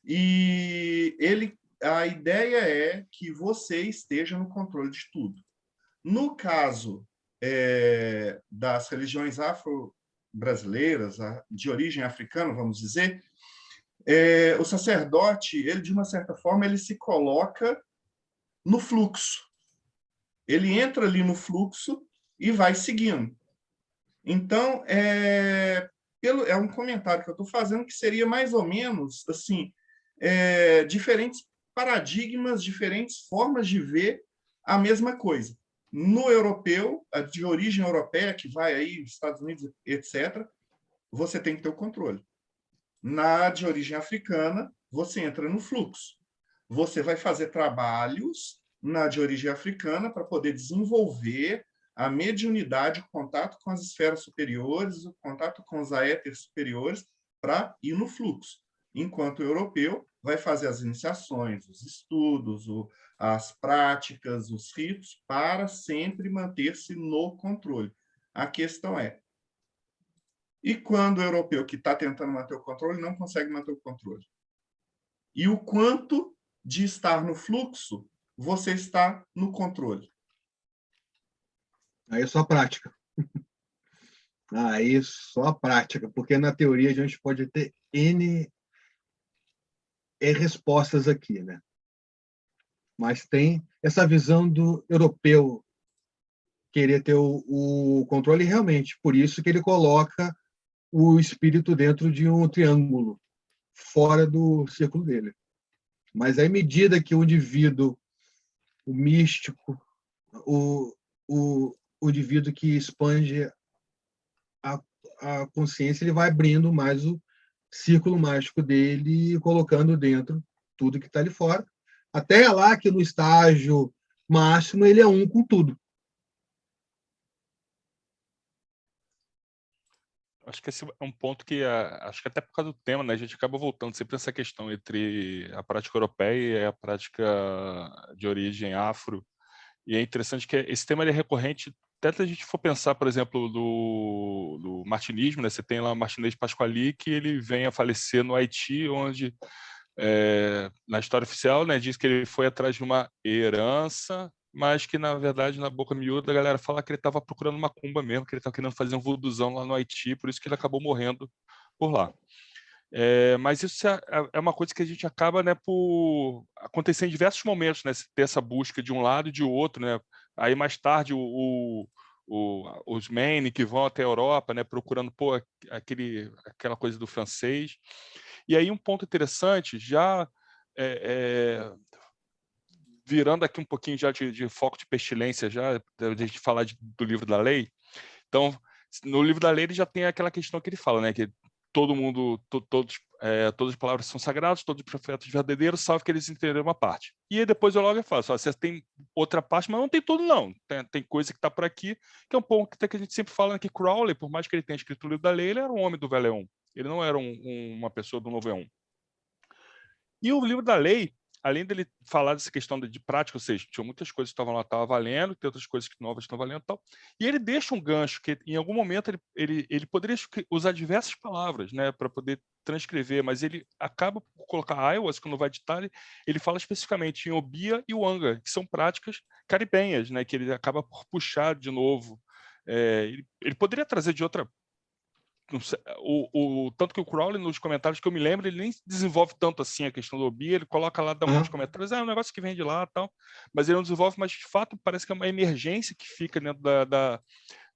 E a ideia é que você esteja no controle de tudo. No caso das religiões afro-brasileiras, de origem africana, vamos dizer, o sacerdote, ele, de uma certa forma, ele se coloca no fluxo. Ele entra ali no fluxo e vai seguindo. Então, é um comentário que eu estou fazendo que seria mais ou menos assim, diferentes paradigmas, diferentes formas de ver a mesma coisa. No europeu, de origem europeia, que vai aí, Estados Unidos, etc., você tem que ter o controle. Na de origem africana, você entra no fluxo. Você vai fazer trabalhos na de origem africana para poder desenvolver a mediunidade, o contato com as esferas superiores, o contato com os aéteres superiores, para ir no fluxo. Enquanto o europeu vai fazer as iniciações, os estudos, as práticas, os ritos, para sempre manter-se no controle. A questão e quando o europeu que está tentando manter o controle não consegue manter o controle? E o quanto de estar no fluxo você está no controle? Aí é só a prática. Aí só a prática, porque na teoria a gente pode ter N respostas aqui, né? Mas tem essa visão do europeu querer ter o controle realmente, por isso que ele coloca o espírito dentro de um triângulo, fora do círculo dele. Mas à medida que o indivíduo, o místico, o indivíduo que expande a consciência, ele vai abrindo mais o círculo mágico dele e colocando dentro tudo que está ali fora. Até lá que no estágio máximo ele é um com tudo. Acho que esse é um ponto que, acho que até por causa do tema, né, a gente acaba voltando sempre essa questão entre a prática europeia e a prática de origem afro. E é interessante que esse tema ele é recorrente, até se a gente for pensar, por exemplo, do martinismo, né, você tem lá o Martinez Pasquali, que ele vem a falecer no Haiti, onde, na história oficial, né, diz que ele foi atrás de uma herança, mas que, na verdade, na boca miúda, a galera fala que ele estava procurando uma macumba mesmo, que ele estava querendo fazer um vuduzão lá no Haiti, por isso que ele acabou morrendo por lá. Mas isso é uma coisa que a gente acaba, né, por acontecer em diversos momentos, né, ter essa busca de um lado e de outro, né. Aí mais tarde os Maine que vão até a Europa, né, procurando aquela coisa do francês. E aí um ponto interessante, já virando aqui um pouquinho já de foco de pestilência, já de a gente falar do livro da lei. Então, no livro da lei ele já tem aquela questão que ele fala, né, que todo mundo, todas as palavras são sagradas, todos os profetas verdadeiros, salvo que eles entenderam uma parte. E aí depois eu logo falo, você tem outra parte, mas não tem tudo não. Tem coisa que está por aqui, que é um ponto que a gente sempre fala, né, que Crowley, por mais que ele tenha escrito o livro da lei, ele era um homem do Veleon. Ele não era uma pessoa do Novo Éon. E o livro da lei, além dele falar dessa questão de prática, ou seja, tinha muitas coisas que estavam lá, estavam valendo, tem outras coisas que novas estão valendo e tal. E ele deixa um gancho que, em algum momento, ele poderia usar diversas palavras, né, para poder transcrever, mas ele acaba por colocar ayahuasca, quando vai editar, ele fala especificamente em Obia e Wanga, que são práticas caribenhas, né, que ele acaba por puxar de novo. Ele poderia trazer de outra. Tanto que o Crowley, nos comentários que eu me lembro, ele nem desenvolve tanto assim a questão do Obi, ele coloca lá, dá uns comentários, é um negócio que vem de lá e tal, mas ele não desenvolve, mas de fato parece que é uma emergência que fica dentro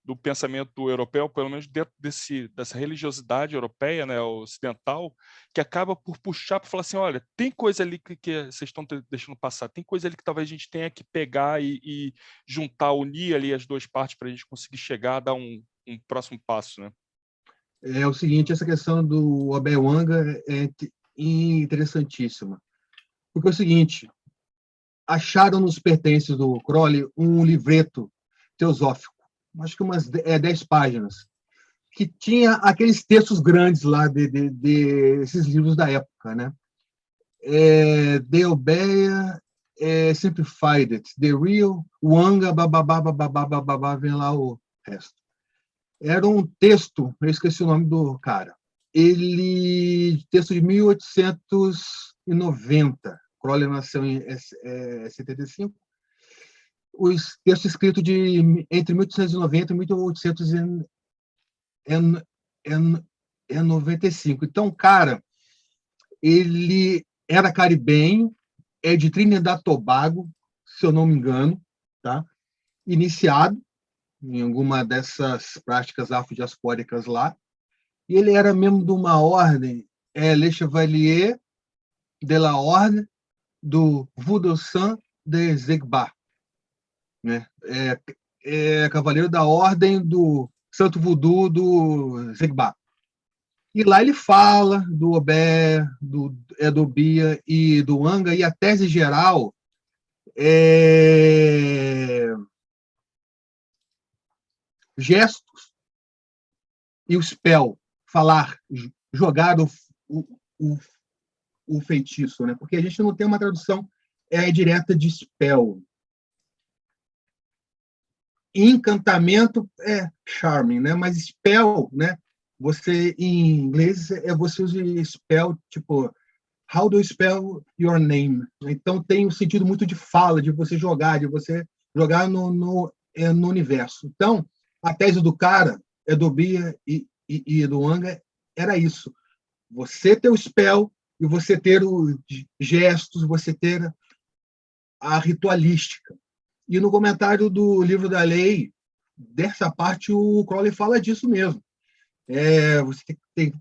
do pensamento europeu, pelo menos dentro dessa religiosidade europeia, né, ocidental, que acaba por puxar para falar assim, olha, tem coisa ali que vocês estão deixando passar, tem coisa ali que talvez a gente tenha que pegar e juntar, unir ali as duas partes para a gente conseguir chegar a dar um próximo passo, né? É o seguinte, essa questão do Obi-Wan é interessantíssima. Porque é o seguinte, acharam nos pertences do Crowley um livreto teosófico, acho que umas 10 páginas, que tinha aqueles textos grandes lá desses livros da época, né? The Obeah, Simplified It, The Real, Wanga, bababá, vem lá o resto. Era um texto, eu esqueci o nome do cara, texto de 1890, Crowley nasceu em 75, os textos escritos entre 1890 e 1895. Então, cara, ele era caribenho, é de Trinidad e Tobago, se eu não me engano, tá? Iniciado em alguma dessas práticas afrodiaspóricas lá, e ele era membro de uma ordem, Le Chevalier de la Ordre do Voodoo Saint de Zegba, né? Cavaleiro da Ordem do Santo Voodoo do Zegba. E lá ele fala do Obé, do Edobia e do Wanga, e a tese geral gestos e o spell, falar, jogar o feitiço, né? Porque a gente não tem uma tradução direta de spell. Encantamento é charming, né? Mas spell, né? Você, em inglês, você usa spell, tipo, how do you spell your name? Então, tem um sentido muito de fala, de você jogar no universo. Então, a tese do cara, do Bia e do Wanga, era isso. Você ter o spell e você ter os gestos, você ter a ritualística. E no comentário do livro da lei, dessa parte, o Crowley fala disso mesmo. Você tem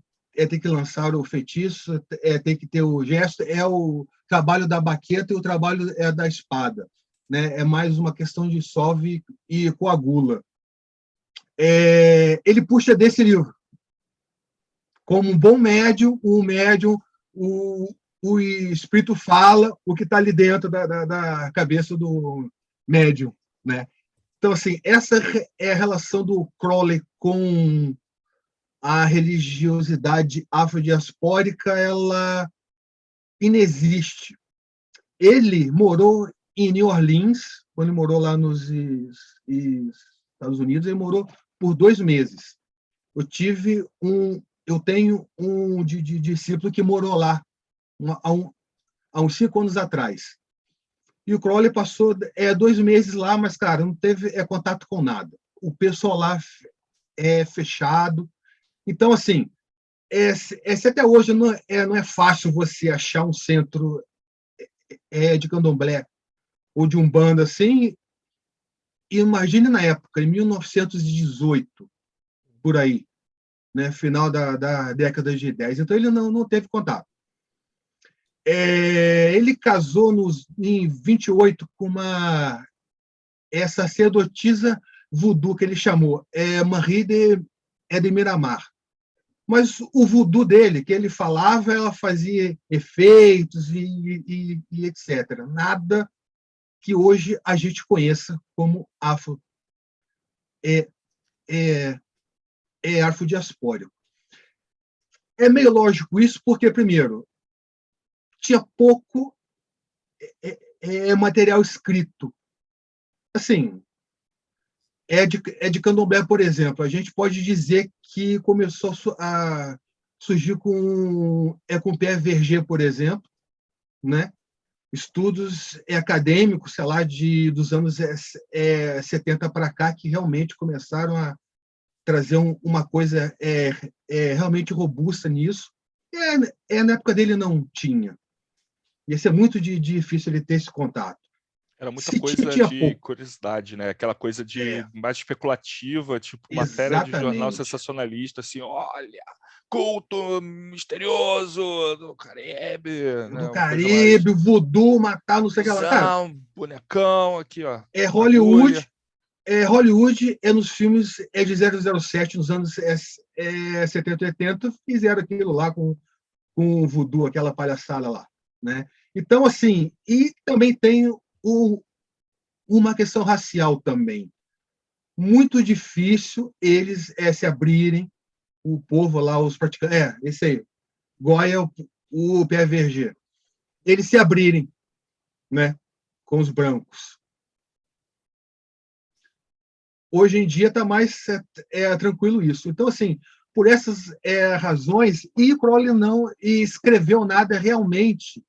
que lançar o feitiço, tem que ter o gesto, o trabalho da baqueta e o trabalho da espada. Né? É mais uma questão de solve e coagula. Ele puxa desse livro. Como um bom médium, o espírito fala o que está ali dentro da cabeça do médium. Né? Então, assim, essa é a relação do Crowley com a religiosidade afrodiaspórica, ela inexiste. Ele morou em New Orleans, quando ele morou lá nos Estados Unidos, ele morou por 2 meses. Eu tenho um discípulo que morou lá há uns 5 anos atrás. E o Crowley passou 2 meses lá, mas, cara, não teve contato com nada. O pessoal lá é fechado. Então, assim, se até hoje não é fácil você achar um centro de candomblé ou de umbanda assim, imagine na época, em 1918, por aí, né, final da década de 10. Então, ele não teve contato. Ele casou em 28 com uma sacerdotisa voodoo, que ele chamou Marie de Miramar. Mas o voodoo dele, que ele falava, ela fazia efeitos e etc. Nada que hoje a gente conheça como afrodiaspórico. É meio lógico isso, porque, primeiro, tinha pouco material escrito. Assim, é de candomblé, por exemplo. A gente pode dizer que começou a surgir com Pierre Verger, por exemplo, né? Estudos acadêmicos, sei lá, dos anos 70 para cá, que realmente começaram a trazer uma coisa realmente robusta nisso. Na época dele não tinha. Ia ser muito difícil ele ter esse contato. Era muita Se coisa tinha de pouco. curiosidade, né? Aquela coisa de mais especulativa, tipo matéria de jornal Exatamente. sensacionalista, assim, olha, culto misterioso do Caribe, né? Do Uma coisa mais Caribe, voodoo, matar, não sei o que lá. Cara, bonecão, aqui, ó. é Hollywood, nos filmes de 007, nos anos 70, 80, fizeram aquilo lá com o voodoo, aquela palhaçada lá, né? Então, assim, e também tem uma questão racial também. Muito difícil eles se abrirem, o povo lá, os praticantes, esse aí, Goya, o Pierre Verger, eles se abrirem, né, com os brancos. Hoje em dia está mais tranquilo isso. Então, assim, por essas razões, e Crowley não escreveu nada realmente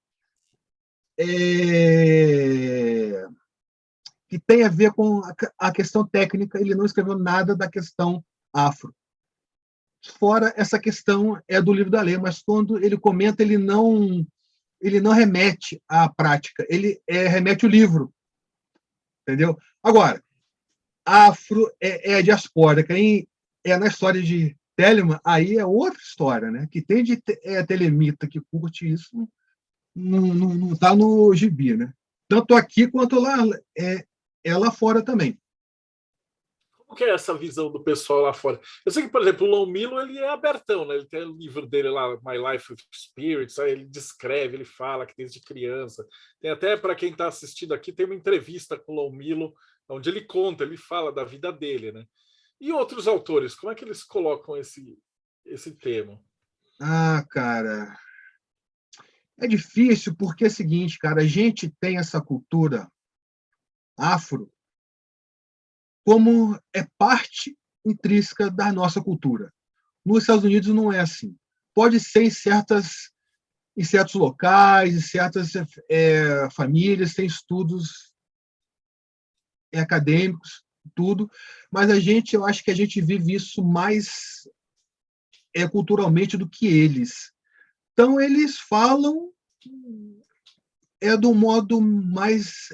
que tem a ver com a questão técnica. Ele não escreveu nada da questão afro. Fora essa questão do livro da lei, mas quando ele comenta, ele não remete à prática, ele remete o livro, entendeu? Agora, afro é diaspórica, na história de Telemann, aí é outra história, né? Que tem de telemita que curte isso, não está no gibi, né? Tanto aqui quanto lá fora também. Como que é essa visão do pessoal lá fora? Eu sei que, por exemplo, o Lon Milo, ele é abertão, né? Ele tem o livro dele lá, My Life with Spirits, aí ele descreve, ele fala que desde criança. Tem até, para quem está assistindo aqui, tem uma entrevista com o Lon Milo, onde ele conta, ele fala da vida dele, né? E outros autores, como é que eles colocam esse tema? Cara, é difícil porque é o seguinte, cara, a gente tem essa cultura afro como parte intrínseca da nossa cultura. Nos Estados Unidos não é assim. Pode ser em certos locais, em certas famílias, tem estudos acadêmicos, tudo, mas eu acho que a gente vive isso mais culturalmente do que eles. Então, eles falam de um modo mais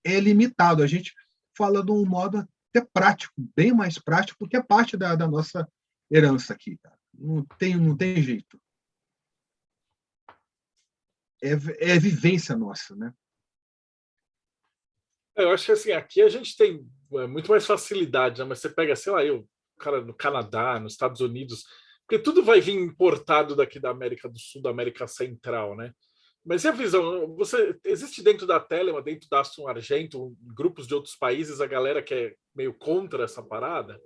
limitado. A gente fala de um modo até prático, bem mais prático, porque é parte da nossa herança aqui. Cara. Não tem jeito. É vivência nossa, né? Eu acho que assim, aqui a gente tem muito mais facilidade, né? Mas você pega, sei lá, cara no Canadá, nos Estados Unidos, porque tudo vai vir importado daqui da América do Sul, da América Central, né? Mas e a visão? Existe dentro da Telemann, dentro da Aston Argento, grupos de outros países, a galera que é meio contra essa parada?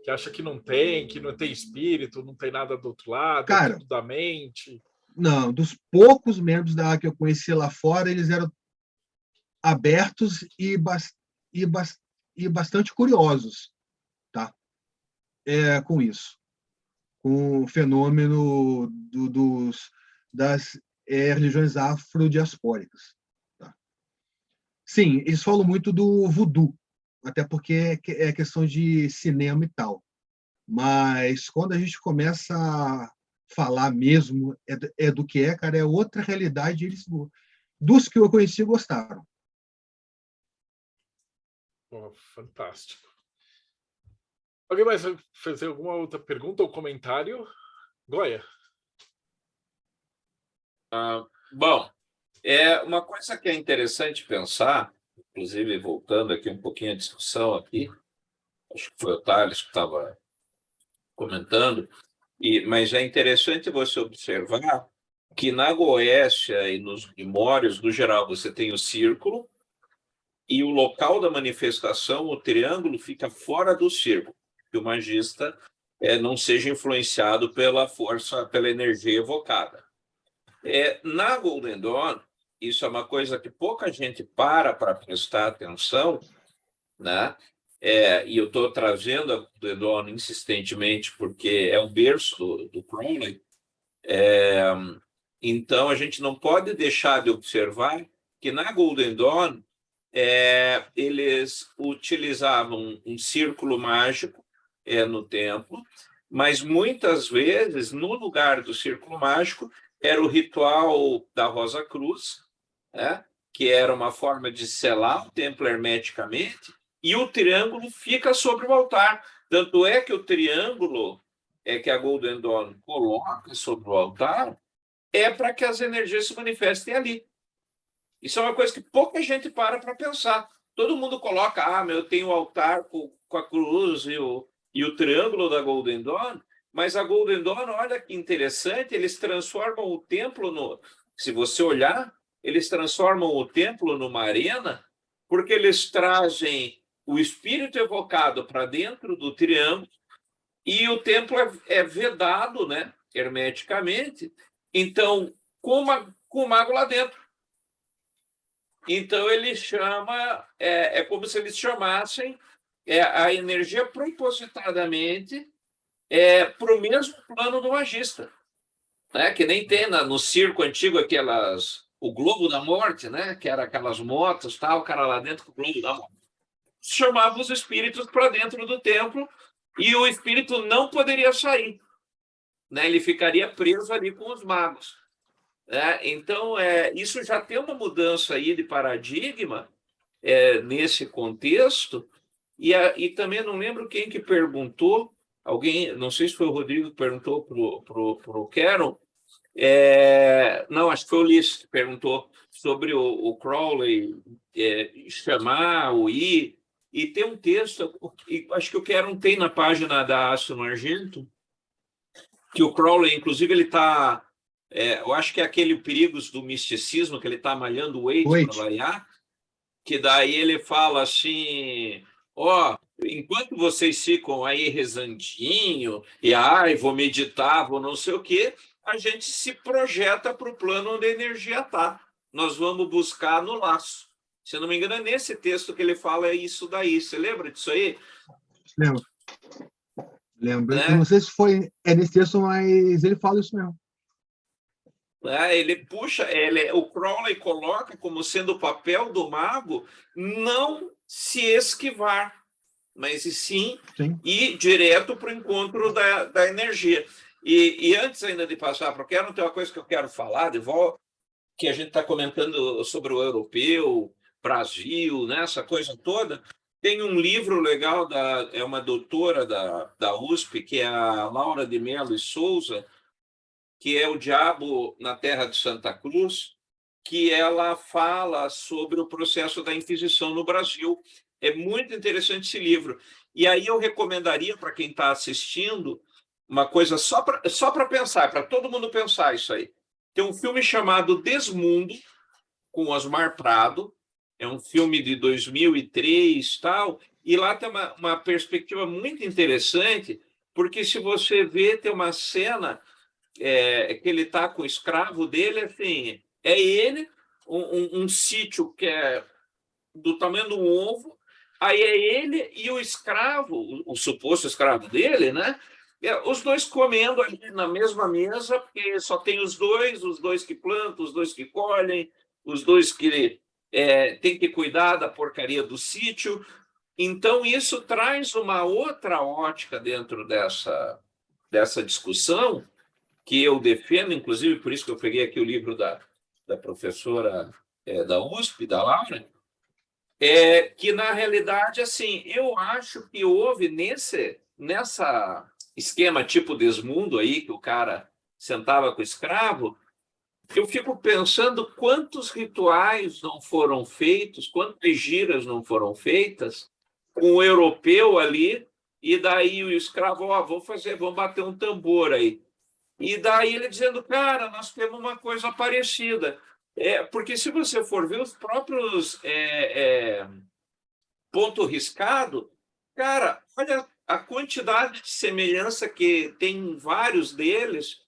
Que acha que não tem espírito, não tem nada do outro lado, Cara, é tudo da mente? Não, dos poucos membros que eu conheci lá fora, eles eram abertos e bastante curiosos, tá? Com isso, com o fenômeno das religiões afrodiaspóricas. Tá? Sim, eles falam muito do voodoo, até porque é questão de cinema e tal. Mas quando a gente começa a falar mesmo do que cara, é outra realidade. Eles, dos que eu conheci, gostaram. Oh, fantástico. Alguém mais vai fazer alguma outra pergunta ou comentário? Goya? Bom, uma coisa que é interessante pensar, inclusive voltando aqui um pouquinho à discussão aqui, acho que foi o Thales que estava comentando, mas é interessante você observar que na Goécia e nos Grimórios, no geral, você tem o círculo e o local da manifestação, o triângulo, fica fora do círculo, que o magista não seja influenciado pela força, pela energia evocada. Na Golden Dawn, isso é uma coisa que pouca gente para prestar atenção, né? E eu estou trazendo a Golden Dawn insistentemente porque é o berço do Crowley. Então, a gente não pode deixar de observar que na Golden Dawn eles utilizavam um círculo mágico no templo, mas muitas vezes, no lugar do círculo mágico, era o ritual da Rosa Cruz, né? Que era uma forma de selar o templo hermeticamente, e o triângulo fica sobre o altar. Tanto é que o triângulo que a Golden Dawn coloca sobre o altar para que as energias se manifestem ali. Isso é uma coisa que pouca gente para pensar. Todo mundo coloca, eu tenho o altar com a cruz e o triângulo da Golden Dawn, mas a Golden Dawn, olha que interessante, eles transformam o templo se você olhar, eles transformam o templo numa arena, porque eles trazem o espírito evocado para dentro do triângulo e o templo é vedado, né, hermeticamente, então, com o mago lá dentro. Então, ele chama, como se eles chamassem a energia propositadamente para o mesmo plano do magista, né? Que nem tem no circo antigo o Globo da Morte, né? Que era aquelas motos, o cara lá dentro com o Globo da Morte. Chamava os espíritos para dentro do templo e o espírito não poderia sair, né? Ele ficaria preso ali com os magos. Então, isso já tem uma mudança aí de paradigma nesse contexto, e também não lembro quem que perguntou, alguém, não sei se foi o Rodrigo que perguntou para o Caron, não, acho que foi o Ulisses que perguntou sobre o Crowley chamar, o ir, e tem um texto, acho que o Caron tem na página da Aston Argento, que o Crowley, inclusive, ele está... eu acho que é aquele Perigos do Misticismo, que ele está malhando o Waite para variar, que daí ele fala assim, enquanto vocês ficam aí rezandinho, vou meditar, vou não sei o quê, a gente se projeta para o plano onde a energia está. Nós vamos buscar no laço. Se não me engano, é nesse texto que ele fala isso daí. Você lembra disso aí? Lembro. Eu não sei se foi nesse texto, mas ele fala isso mesmo. Ele puxa, o Crowley coloca como sendo o papel do mago não se esquivar, mas sim ir direto para o encontro da energia. E antes ainda de passar para o Caron, tem uma coisa que eu quero falar de volta, que a gente está comentando sobre o europeu, Brasil, né, essa coisa toda. Tem um livro legal, é uma doutora da USP, que é a Laura de Mello e Souza, que é O Diabo na Terra de Santa Cruz, que ela fala sobre o processo da Inquisição no Brasil. É muito interessante esse livro. E aí eu recomendaria para quem está assistindo uma coisa só para pensar, para todo mundo pensar isso aí. Tem um filme chamado Desmundo, com Osmar Prado. É um filme de 2003, e lá tem uma perspectiva muito interessante, porque se você vê, tem uma cena... que ele está com o escravo dele, assim, ele, um sítio que é do tamanho do ovo, aí é ele e o escravo, o suposto escravo dele, né? Os dois comendo ali na mesma mesa, porque só tem os dois que plantam, os dois que colhem, os dois que têm que cuidar da porcaria do sítio. Então, isso traz uma outra ótica dentro dessa discussão, que eu defendo, inclusive, por isso que eu peguei aqui o livro da professora da USP, da Laura, que, na realidade, assim, eu acho que houve nessa esquema tipo Desmundo aí, que o cara sentava com o escravo, eu fico pensando quantos rituais não foram feitos, quantas giras não foram feitas com o europeu ali, e daí o escravo, vamos bater um tambor aí. E daí ele dizendo, cara, nós temos uma coisa parecida. Porque se você for ver os próprios ponto riscado, cara, olha a quantidade de semelhança que tem em vários deles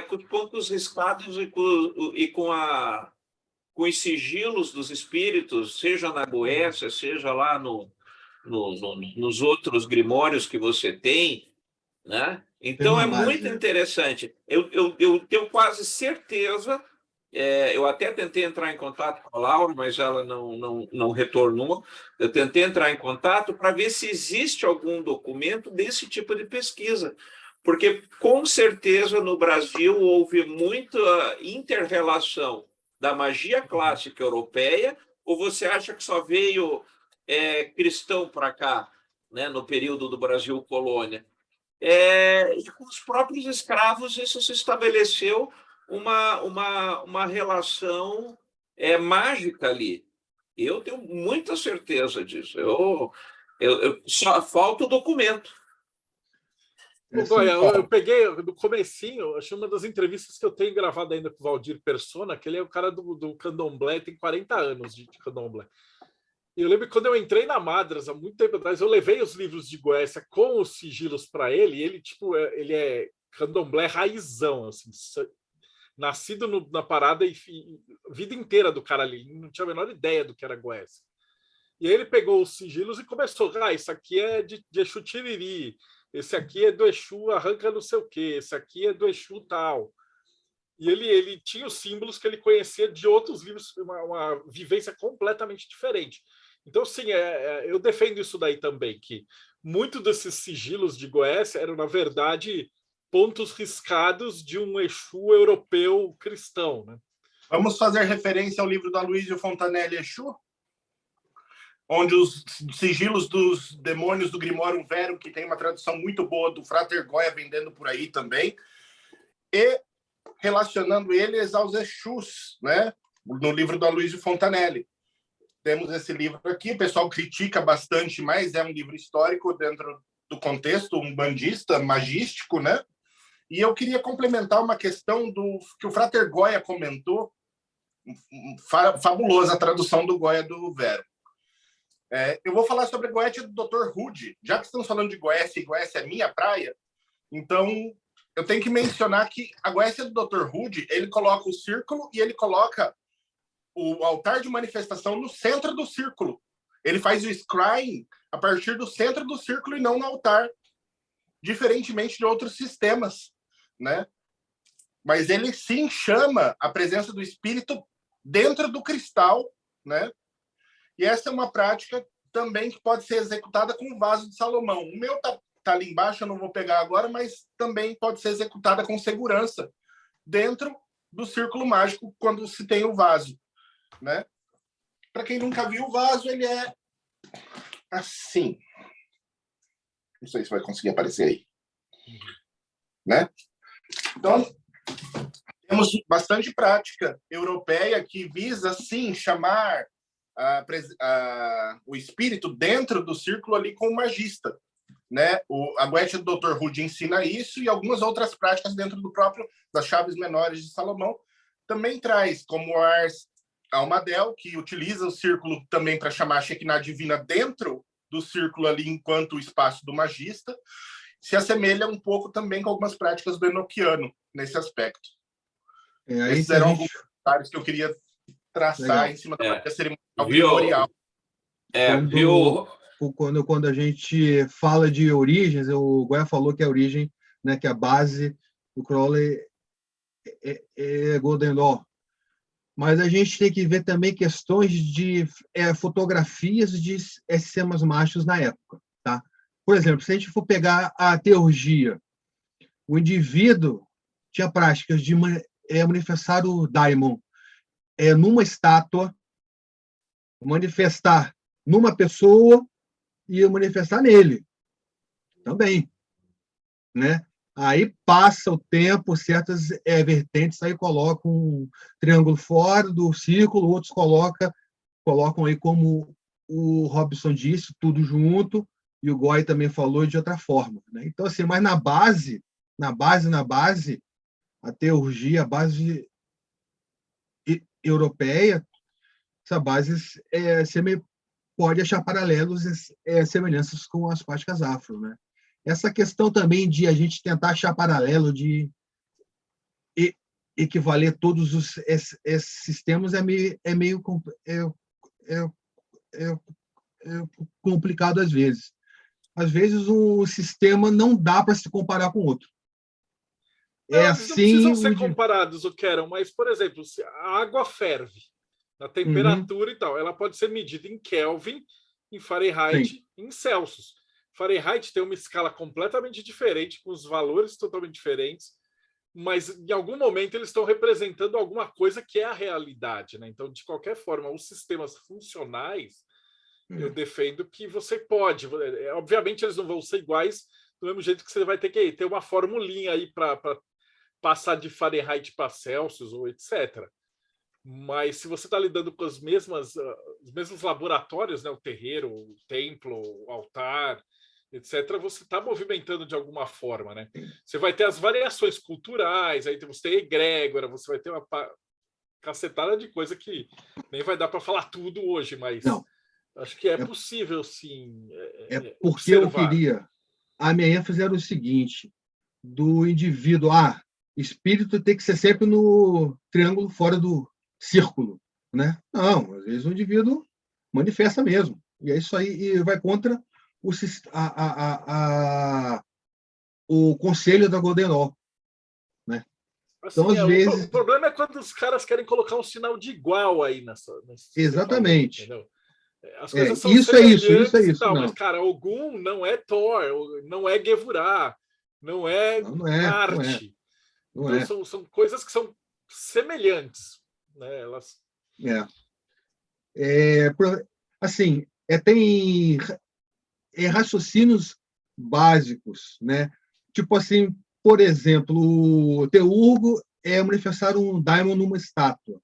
com os pontos riscados e com os sigilos dos espíritos, seja na Goécia, seja lá nos outros grimórios que você tem, né? Então, é muito interessante. Eu tenho quase certeza, eu até tentei entrar em contato com a Laura, mas ela não retornou. Eu tentei entrar em contato para ver se existe algum documento desse tipo de pesquisa, porque, com certeza, no Brasil houve muita inter-relação da magia clássica europeia, ou você acha que só veio cristão para cá, né, no período do Brasil colônia? E com os próprios escravos isso se estabeleceu uma relação mágica ali. Eu tenho muita certeza disso. Só falta o documento. Goya, eu peguei no comecinho, acho uma das entrevistas que eu tenho gravado ainda com o Valdir Persona, que ele é o cara do candomblé, tem 40 anos de candomblé. E eu lembro que quando eu entrei na Madras, há muito tempo atrás, eu levei os livros de Goécia com os sigilos para ele, e ele, tipo, ele é candomblé raizão, assim, nascido na parada e vida inteira do cara ali, não tinha a menor ideia do que era Goécia. E aí ele pegou os sigilos e começou, isso aqui é de Exu Tiriri, esse aqui é do Exu arranca não sei o quê, esse aqui é do Exu tal. E ele tinha os símbolos que ele conhecia de outros livros, uma vivência completamente diferente. Então, sim, eu defendo isso daí também, que muito desses sigilos de Goécia eram, na verdade, pontos riscados de um Exu europeu cristão, né? Vamos fazer referência ao livro da Aloysio Fontanelli, Exu, onde os sigilos dos demônios do Grimório Verum, que tem uma tradução muito boa do Frater Goya vendendo por aí também, e relacionando eles aos Exus, né? No livro do Aloysio Fontanelli. Temos esse livro aqui, o pessoal critica bastante, mas é um livro histórico dentro do contexto umbandista, magístico, né? E eu queria complementar uma questão que o Frater Goya comentou, fabulosa a tradução do Goya do Verum. Eu vou falar sobre a Goécia do Dr. Rude. Já que estamos falando de Goécia, e Goécia é minha praia, então eu tenho que mencionar que a Goécia do Dr. Rude, ele coloca o círculo e ele coloca o altar de manifestação no centro do círculo. Ele faz o scrying a partir do centro do círculo e não no altar, diferentemente de outros sistemas, né? Mas ele sim chama a presença do espírito dentro do cristal, né? E essa é uma prática também que pode ser executada com o vaso de Salomão. O meu tá ali embaixo, eu não vou pegar agora, mas também pode ser executada com segurança dentro do círculo mágico quando se tem o vaso, né? Para quem nunca viu o vaso, ele é assim. Não sei se vai conseguir aparecer aí, né? Então, temos bastante prática europeia que visa, sim, chamar o espírito dentro do círculo ali com o magista, né? A Goécia do Dr. Rude ensina isso e algumas outras práticas dentro das chaves menores de Salomão também traz, como o Ars Almadel, que utiliza o círculo também para chamar a Shekinah divina dentro do círculo ali enquanto o espaço do magista, se assemelha um pouco também com algumas práticas do Enoquiano nesse aspecto. Esses eram alguns comentários que eu queria traçar em cima da prática cerimonial gregorial. Quando a gente fala de origens, o Goya falou que a origem, né, que a base do Crowley é Golden Dawn. Mas a gente tem que ver também questões de fotografias de sistemas mágicos na época. Tá? Por exemplo, se a gente for pegar a teurgia, o indivíduo tinha práticas de manifestar o daimon numa estátua, manifestar numa pessoa e manifestar nele também, né? Aí passa o tempo, certas vertentes aí colocam um triângulo fora do círculo, outros colocam aí como o Robson disse, tudo junto, e o Goy também falou de outra forma, né? Então assim, mas na base, a teurgia, a base europeia, essa base pode achar paralelos, semelhanças com as práticas afro, né? essa questão também de a gente tentar achar paralelo, de equivaler todos esses sistemas é meio complicado às vezes. Às vezes um sistema não dá para se comparar com outro. Não, eles assim, não precisam ser comparados, o que eram, mas, por exemplo, se a água ferve na temperatura e tal, ela pode ser medida em Kelvin, em Fahrenheit, em Celsius. Fahrenheit tem uma escala completamente diferente, com os valores totalmente diferentes, mas em algum momento eles estão representando alguma coisa que é a realidade, né? Então, de qualquer forma, os sistemas funcionais, eu defendo que você pode. Obviamente, eles não vão ser iguais do mesmo jeito que você vai ter que ter uma formulinha aí para passar de Fahrenheit para Celsius ou etc. Mas se você está lidando com os mesmos laboratórios, né, o terreiro, o templo, o altar, etc., você está movimentando de alguma forma, né? Você vai ter as variações culturais, aí você tem egrégora, você vai ter uma cacetada de coisa que nem vai dar para falar tudo hoje, mas acho que é possível, sim. Porque eu queria. A minha ênfase era o seguinte: do indivíduo, espírito tem que ser sempre no triângulo fora do círculo, né? Não, às vezes o indivíduo manifesta mesmo. E é isso aí, e vai contra o conselho da Golden Dawn, né? Assim, então, às vezes... O problema é quando os caras querem colocar um sinal de igual aí nessa Exatamente. Falou, as coisas são isso é isso, tal, não. mas, cara, Ogum não é Thor, não é Gevurah, não é Marte. Então, são coisas que são semelhantes, né? Elas... assim, tem raciocínios básicos, né? Tipo assim, por exemplo, o Teurgo é manifestar um daimon numa estátua.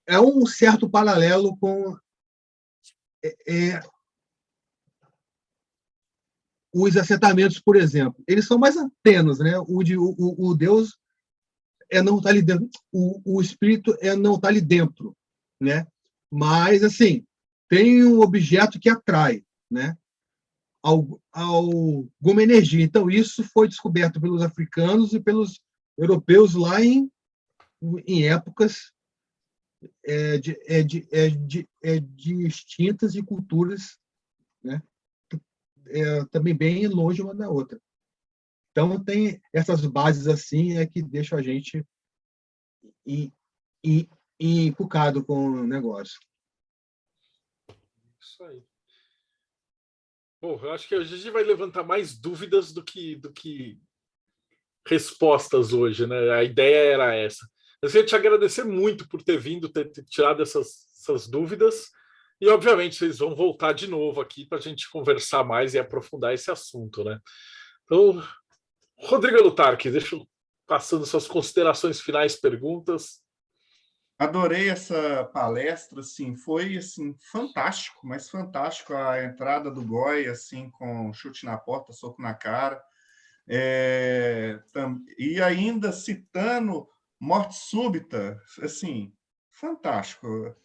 É um certo paralelo com os assentamentos, por exemplo. Eles são mais apenas, né? O Deus não está ali dentro, o espírito não está ali dentro, né? Mas, assim, tem um objeto que atrai, né? Alguma energia. Então, isso foi descoberto pelos africanos e pelos europeus lá em épocas distintas de culturas, né? Também bem longe uma da outra. Então, tem essas bases assim que deixam a gente encucado com o negócio. Isso aí. Bom, eu acho que a gente vai levantar mais dúvidas do que respostas hoje, né? A ideia era essa. Eu queria te agradecer muito por ter vindo, ter tirado essas dúvidas. E, obviamente, vocês vão voltar de novo aqui para a gente conversar mais e aprofundar esse assunto, né? Então, Rodrigo Lutarque, deixa eu passando suas considerações finais, perguntas. Adorei essa palestra, assim, foi assim fantástico, mas fantástico a entrada do Goy, assim, com chute na porta, soco na cara, e ainda citando morte súbita, assim, fantástico.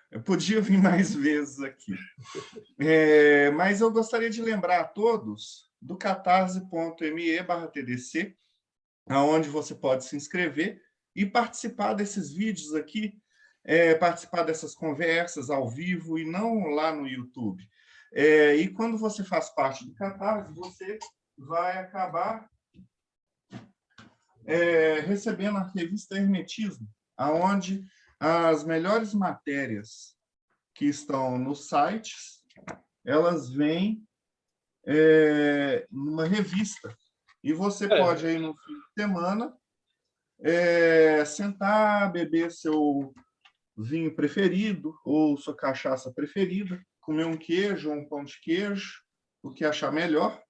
Eu podia vir mais vezes aqui. Mas eu gostaria de lembrar a todos do catarse.me/TDC, aonde você pode se inscrever e participar desses vídeos aqui, participar dessas conversas ao vivo e não lá no YouTube. E quando você faz parte do Catarse, você vai acabar recebendo a revista Hermetismo, aonde as melhores matérias que estão nos sites, elas vêm numa revista. E você pode, aí no fim de semana, sentar, beber seu vinho preferido ou sua cachaça preferida, comer um queijo ou um pão de queijo, o que achar melhor.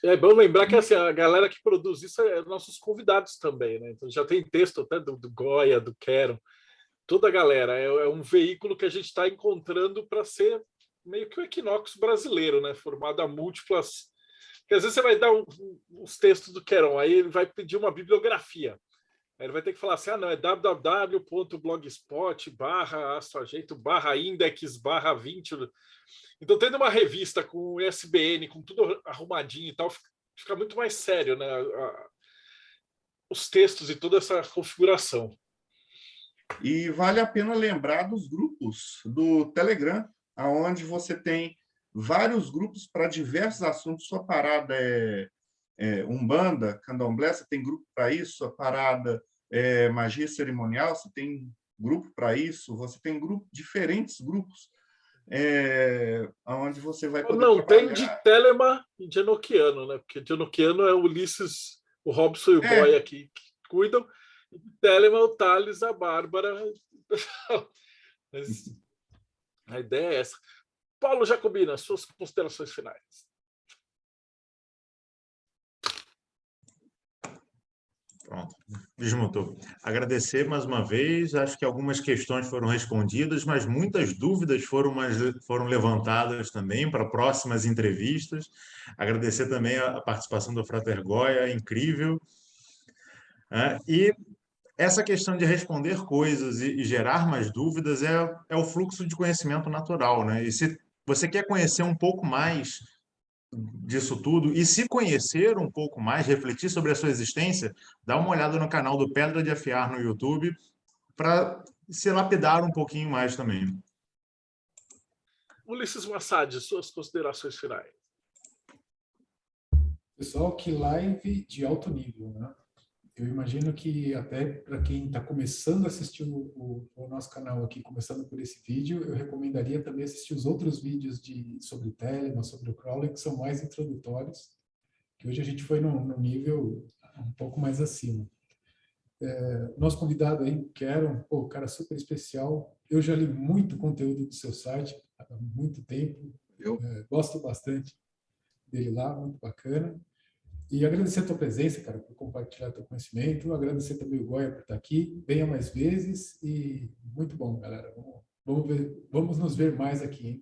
É bom lembrar que assim, a galera que produz isso é nossos convidados também, né? Então já tem texto até do Goya, do Quero, toda a galera. É um veículo que a gente está encontrando para ser meio que o Equinox brasileiro, né? Formado a múltiplas. Porque às vezes você vai dar os textos do Queron, aí ele vai pedir uma bibliografia. Aí ele vai ter que falar assim, não, é www.blogspot/astroajeito/index/20. Então, tendo uma revista com ISBN, com tudo arrumadinho e tal, fica muito mais sério, né? Os textos e toda essa configuração. E vale a pena lembrar dos grupos do Telegram, onde você tem vários grupos para diversos assuntos. Sua parada é Umbanda, Candomblé, você tem grupo para isso. Sua parada é magia cerimonial, você tem grupo para isso. Você tem diferentes grupos, onde você vai poder Não, trabalhar. tem de Telema e de Enochiano, né? Porque de Enochiano é o Ulisses, o Robson e o Goya que cuidam. E de Telema é o Thales, a Bárbara. Mas a ideia é essa. Paulo Jacobina, suas considerações finais. Pronto, desmutou. Agradecer mais uma vez, acho que algumas questões foram respondidas, mas muitas dúvidas foram levantadas também para próximas entrevistas. Agradecer também a participação do Frater Goya, incrível. E essa questão de responder coisas e gerar mais dúvidas é o fluxo de conhecimento natural, né? E se você quer conhecer um pouco mais disso tudo, e se conhecer um pouco mais, refletir sobre a sua existência, dá uma olhada no canal do Pedra de Afiar no YouTube para se lapidar um pouquinho mais também. Ulisses Massad, suas considerações finais. Pessoal, que live de alto nível, né? Eu imagino que até para quem está começando a assistir o nosso canal aqui, começando por esse vídeo, eu recomendaria também assistir os outros vídeos sobre Telema, sobre o Crowley, que são mais introdutórios, que hoje a gente foi num nível um pouco mais acima. Nosso convidado aí, Keron, cara super especial. Eu já li muito conteúdo do seu site há muito tempo. Gosto bastante dele lá, muito bacana. E agradecer a tua presença, cara, por compartilhar teu conhecimento. Agradecer também o Goya por estar aqui. Venha mais vezes e muito bom, galera. Vamos nos ver mais aqui, hein?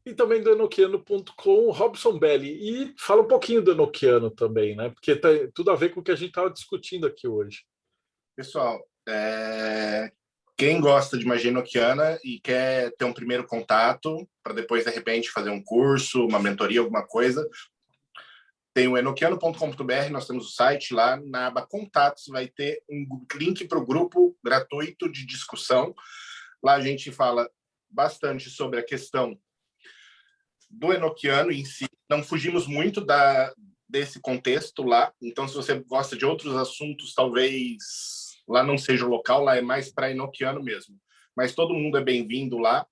E também do Enochiano.com, Robson Belli. E fala um pouquinho do Enochiano também, né? Porque tem tudo a ver com o que a gente estava discutindo aqui hoje. Pessoal, quem gosta de magia enochiana e quer ter um primeiro contato para depois, de repente, fazer um curso, uma mentoria, alguma coisa, tem o enochiano.com.br, nós temos o site lá, na aba Contatos, vai ter um link para o grupo gratuito de discussão. Lá a gente fala bastante sobre a questão do enochiano em si. Não fugimos muito desse contexto lá, então se você gosta de outros assuntos, talvez lá não seja o local, lá é mais para enochiano mesmo. Mas todo mundo é bem-vindo lá.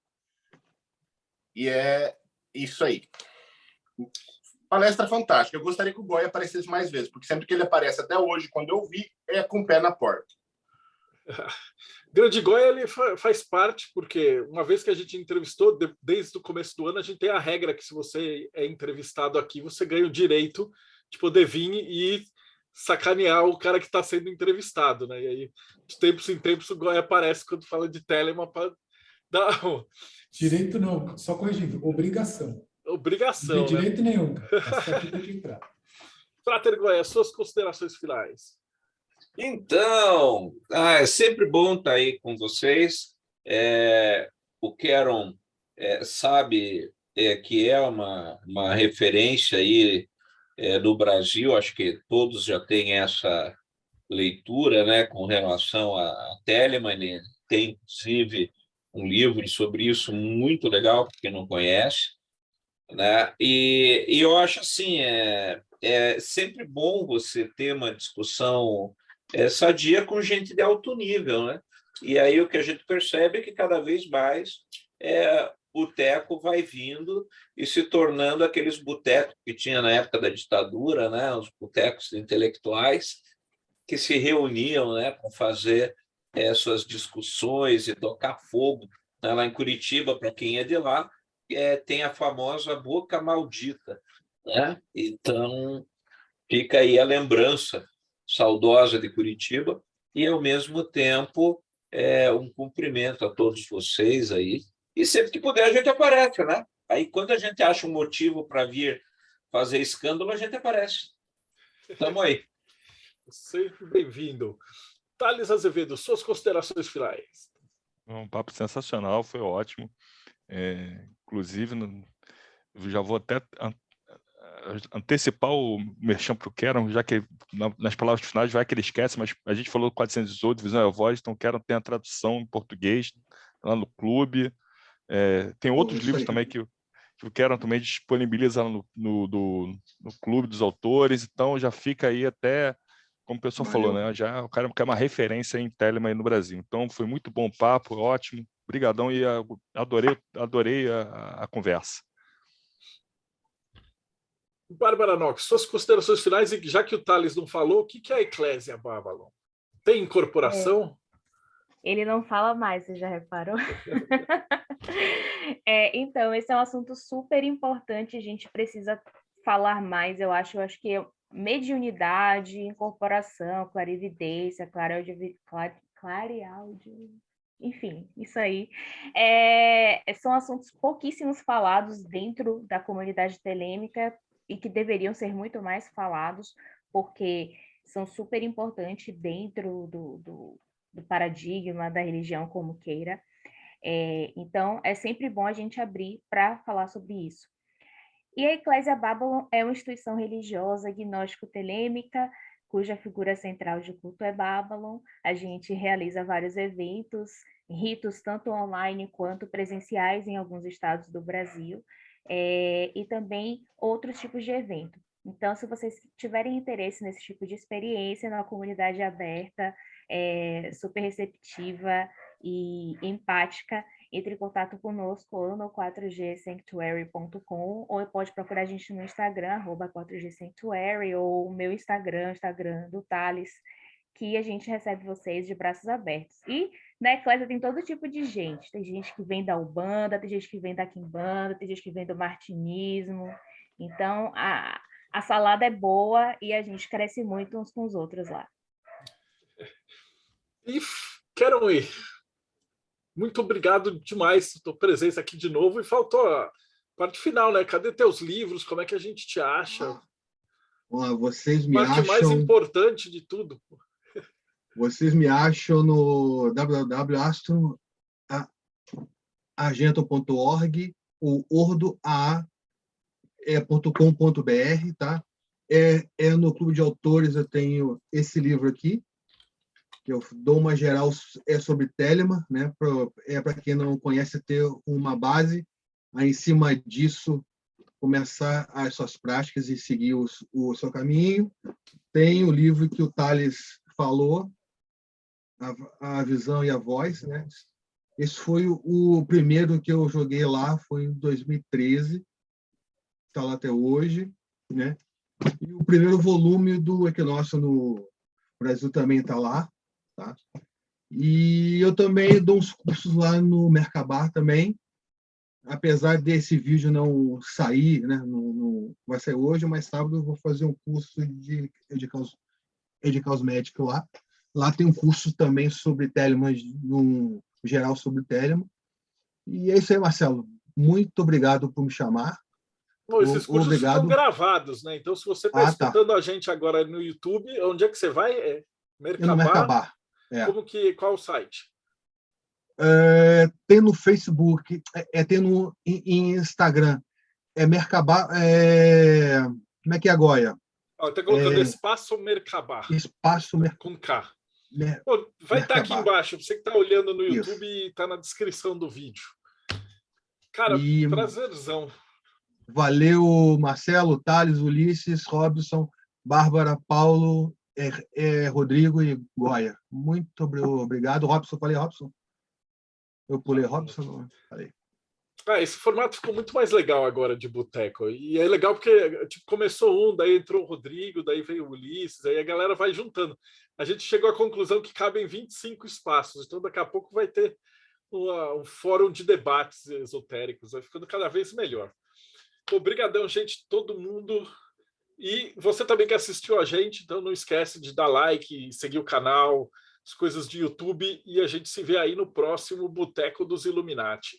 E é isso aí. Palestra fantástica. Eu gostaria que o Goya aparecesse mais vezes, porque sempre que ele aparece, até hoje, quando eu vi, é com o pé na porta. Grande Goya, ele faz parte, porque uma vez que a gente entrevistou, desde o começo do ano, a gente tem a regra que se você é entrevistado aqui, você ganha o direito de poder vir e sacanear o cara que está sendo entrevistado, né? E aí, de tempos em tempos, o Goya aparece quando fala de Telema para dar... Direito não, só corrigindo, obrigação. Obrigação, não tem né? direito nenhum, cara. Só aqui tem que entrar. Frater Goya, suas considerações finais. Então, é sempre bom estar aí com vocês. O Keron sabe que é uma referência aí no Brasil, acho que todos já têm essa leitura, né, com relação a Telemann. Ele tem, inclusive, um livro sobre isso muito legal, para quem não conhece, né? E eu acho assim, é sempre bom você ter uma discussão sadia com gente de alto nível, né? E aí o que a gente percebe é que cada vez mais o boteco vai vindo e se tornando aqueles botecos que tinha na época da ditadura, né? Os botecos intelectuais que se reuniam, né, para fazer suas discussões e tocar fogo. Lá em Curitiba, para quem é de lá, tem a famosa Boca Maldita, né? Então, fica aí a lembrança saudosa de Curitiba e, ao mesmo tempo, um cumprimento a todos vocês aí. E sempre que puder, a gente aparece, né? Aí, quando a gente acha um motivo para vir fazer escândalo, a gente aparece. Estamos aí. Sempre bem-vindo. Thales Azevedo, suas considerações finais. Um papo sensacional, foi ótimo. Inclusive, eu já vou até antecipar o merchan para o Keron, já que nas palavras finais vai que ele esquece, mas a gente falou 418, Visão e a Voz, então o Keron tem a tradução em português lá no clube. Tem outros livros também que o Keron também disponibiliza no clube dos autores, então já fica aí até, como o pessoal falou, né? Já o cara quer uma referência em Telema aí no Brasil. Então foi muito bom o papo, ótimo, brigadão e adorei a conversa. Bárbara Nox, suas considerações finais, e já que o Thales não falou, o que é a Eclésia Babylon? Tem incorporação? Ele não fala mais, você já reparou? Então, esse é um assunto super importante, a gente precisa falar mais, eu acho que mediunidade, incorporação, clarividência, clareáudio, enfim, isso aí. São assuntos pouquíssimos falados dentro da comunidade telêmica e que deveriam ser muito mais falados, porque são super importantes dentro do paradigma da religião, como queira. Então, é sempre bom a gente abrir para falar sobre isso. E a Eclésia Babylon é uma instituição religiosa gnóstico-telêmica, cuja figura central de culto é Babylon. A gente realiza vários eventos, ritos tanto online quanto presenciais em alguns estados do Brasil, e também outros tipos de evento. Então, se vocês tiverem interesse nesse tipo de experiência, numa comunidade aberta, super receptiva e empática, entre em contato conosco ou no 4gsanctuary.com, ou pode procurar a gente no Instagram, @4gsanctuary, ou o meu Instagram do Thales, que a gente recebe vocês de braços abertos. E na Eclésia tem todo tipo de gente. Tem gente que vem da Umbanda, tem gente que vem da Quimbanda, tem gente que vem do Martinismo. Então, a salada é boa e a gente cresce muito uns com os outros lá. E quero ir. Muito obrigado demais por tua presença aqui de novo. E faltou a parte final, né? Cadê teus livros? Como é que a gente te acha? Vocês me a parte mais importante de tudo. Vocês me acham no www.argento.org ou ordoa.com.br, tá? No Clube de Autores eu tenho esse livro aqui, que eu dou uma geral, sobre Telema, né? Para quem não conhece, ter uma base, aí em cima disso começar as suas práticas e seguir o seu caminho. Tem o livro que o Thales falou, a Visão e a Voz, né? Esse foi o primeiro que eu joguei lá, foi em 2013, está lá até hoje, né? E o primeiro volume do Equinócio no Brasil também está lá, tá? E eu também dou uns cursos lá no Mercabar também, apesar desse vídeo não sair, né? Não vai sair hoje, mas sábado eu vou fazer um curso de Edicaus Médico lá. Lá tem um curso também sobre Telema, no geral sobre Telema. E é isso aí, Marcelo. Muito obrigado por me chamar. Bom, esses cursos estão gravados, né? Então, se você está escutando a gente agora no YouTube, onde é que você vai? No Mercabar. Qual o site? Tem no Facebook, tem no em Instagram. Mercabar. Como é que é agora? Está colocando Espaço Mercabar. Espaço Mercabar. Com K. Vai estar aqui embaixo. Você que está olhando no YouTube, está na descrição do vídeo. Cara, prazerzão. Valeu, Marcelo, Thales, Ulisses, Robson, Bárbara, Paulo, Rodrigo e Goya. Muito obrigado. Robson, falei Robson? Eu pulei Robson? Falei. Esse formato ficou muito mais legal agora de boteco. E é legal porque começou daí entrou o Rodrigo, daí veio o Ulisses, aí a galera vai juntando. A gente chegou à conclusão que cabem 25 espaços, então daqui a pouco vai ter um fórum de debates esotéricos, vai ficando cada vez melhor. Obrigadão, gente, todo mundo. E você também que assistiu a gente, então não esquece de dar like, seguir o canal, as coisas de YouTube, e a gente se vê aí no próximo Boteco dos Illuminati.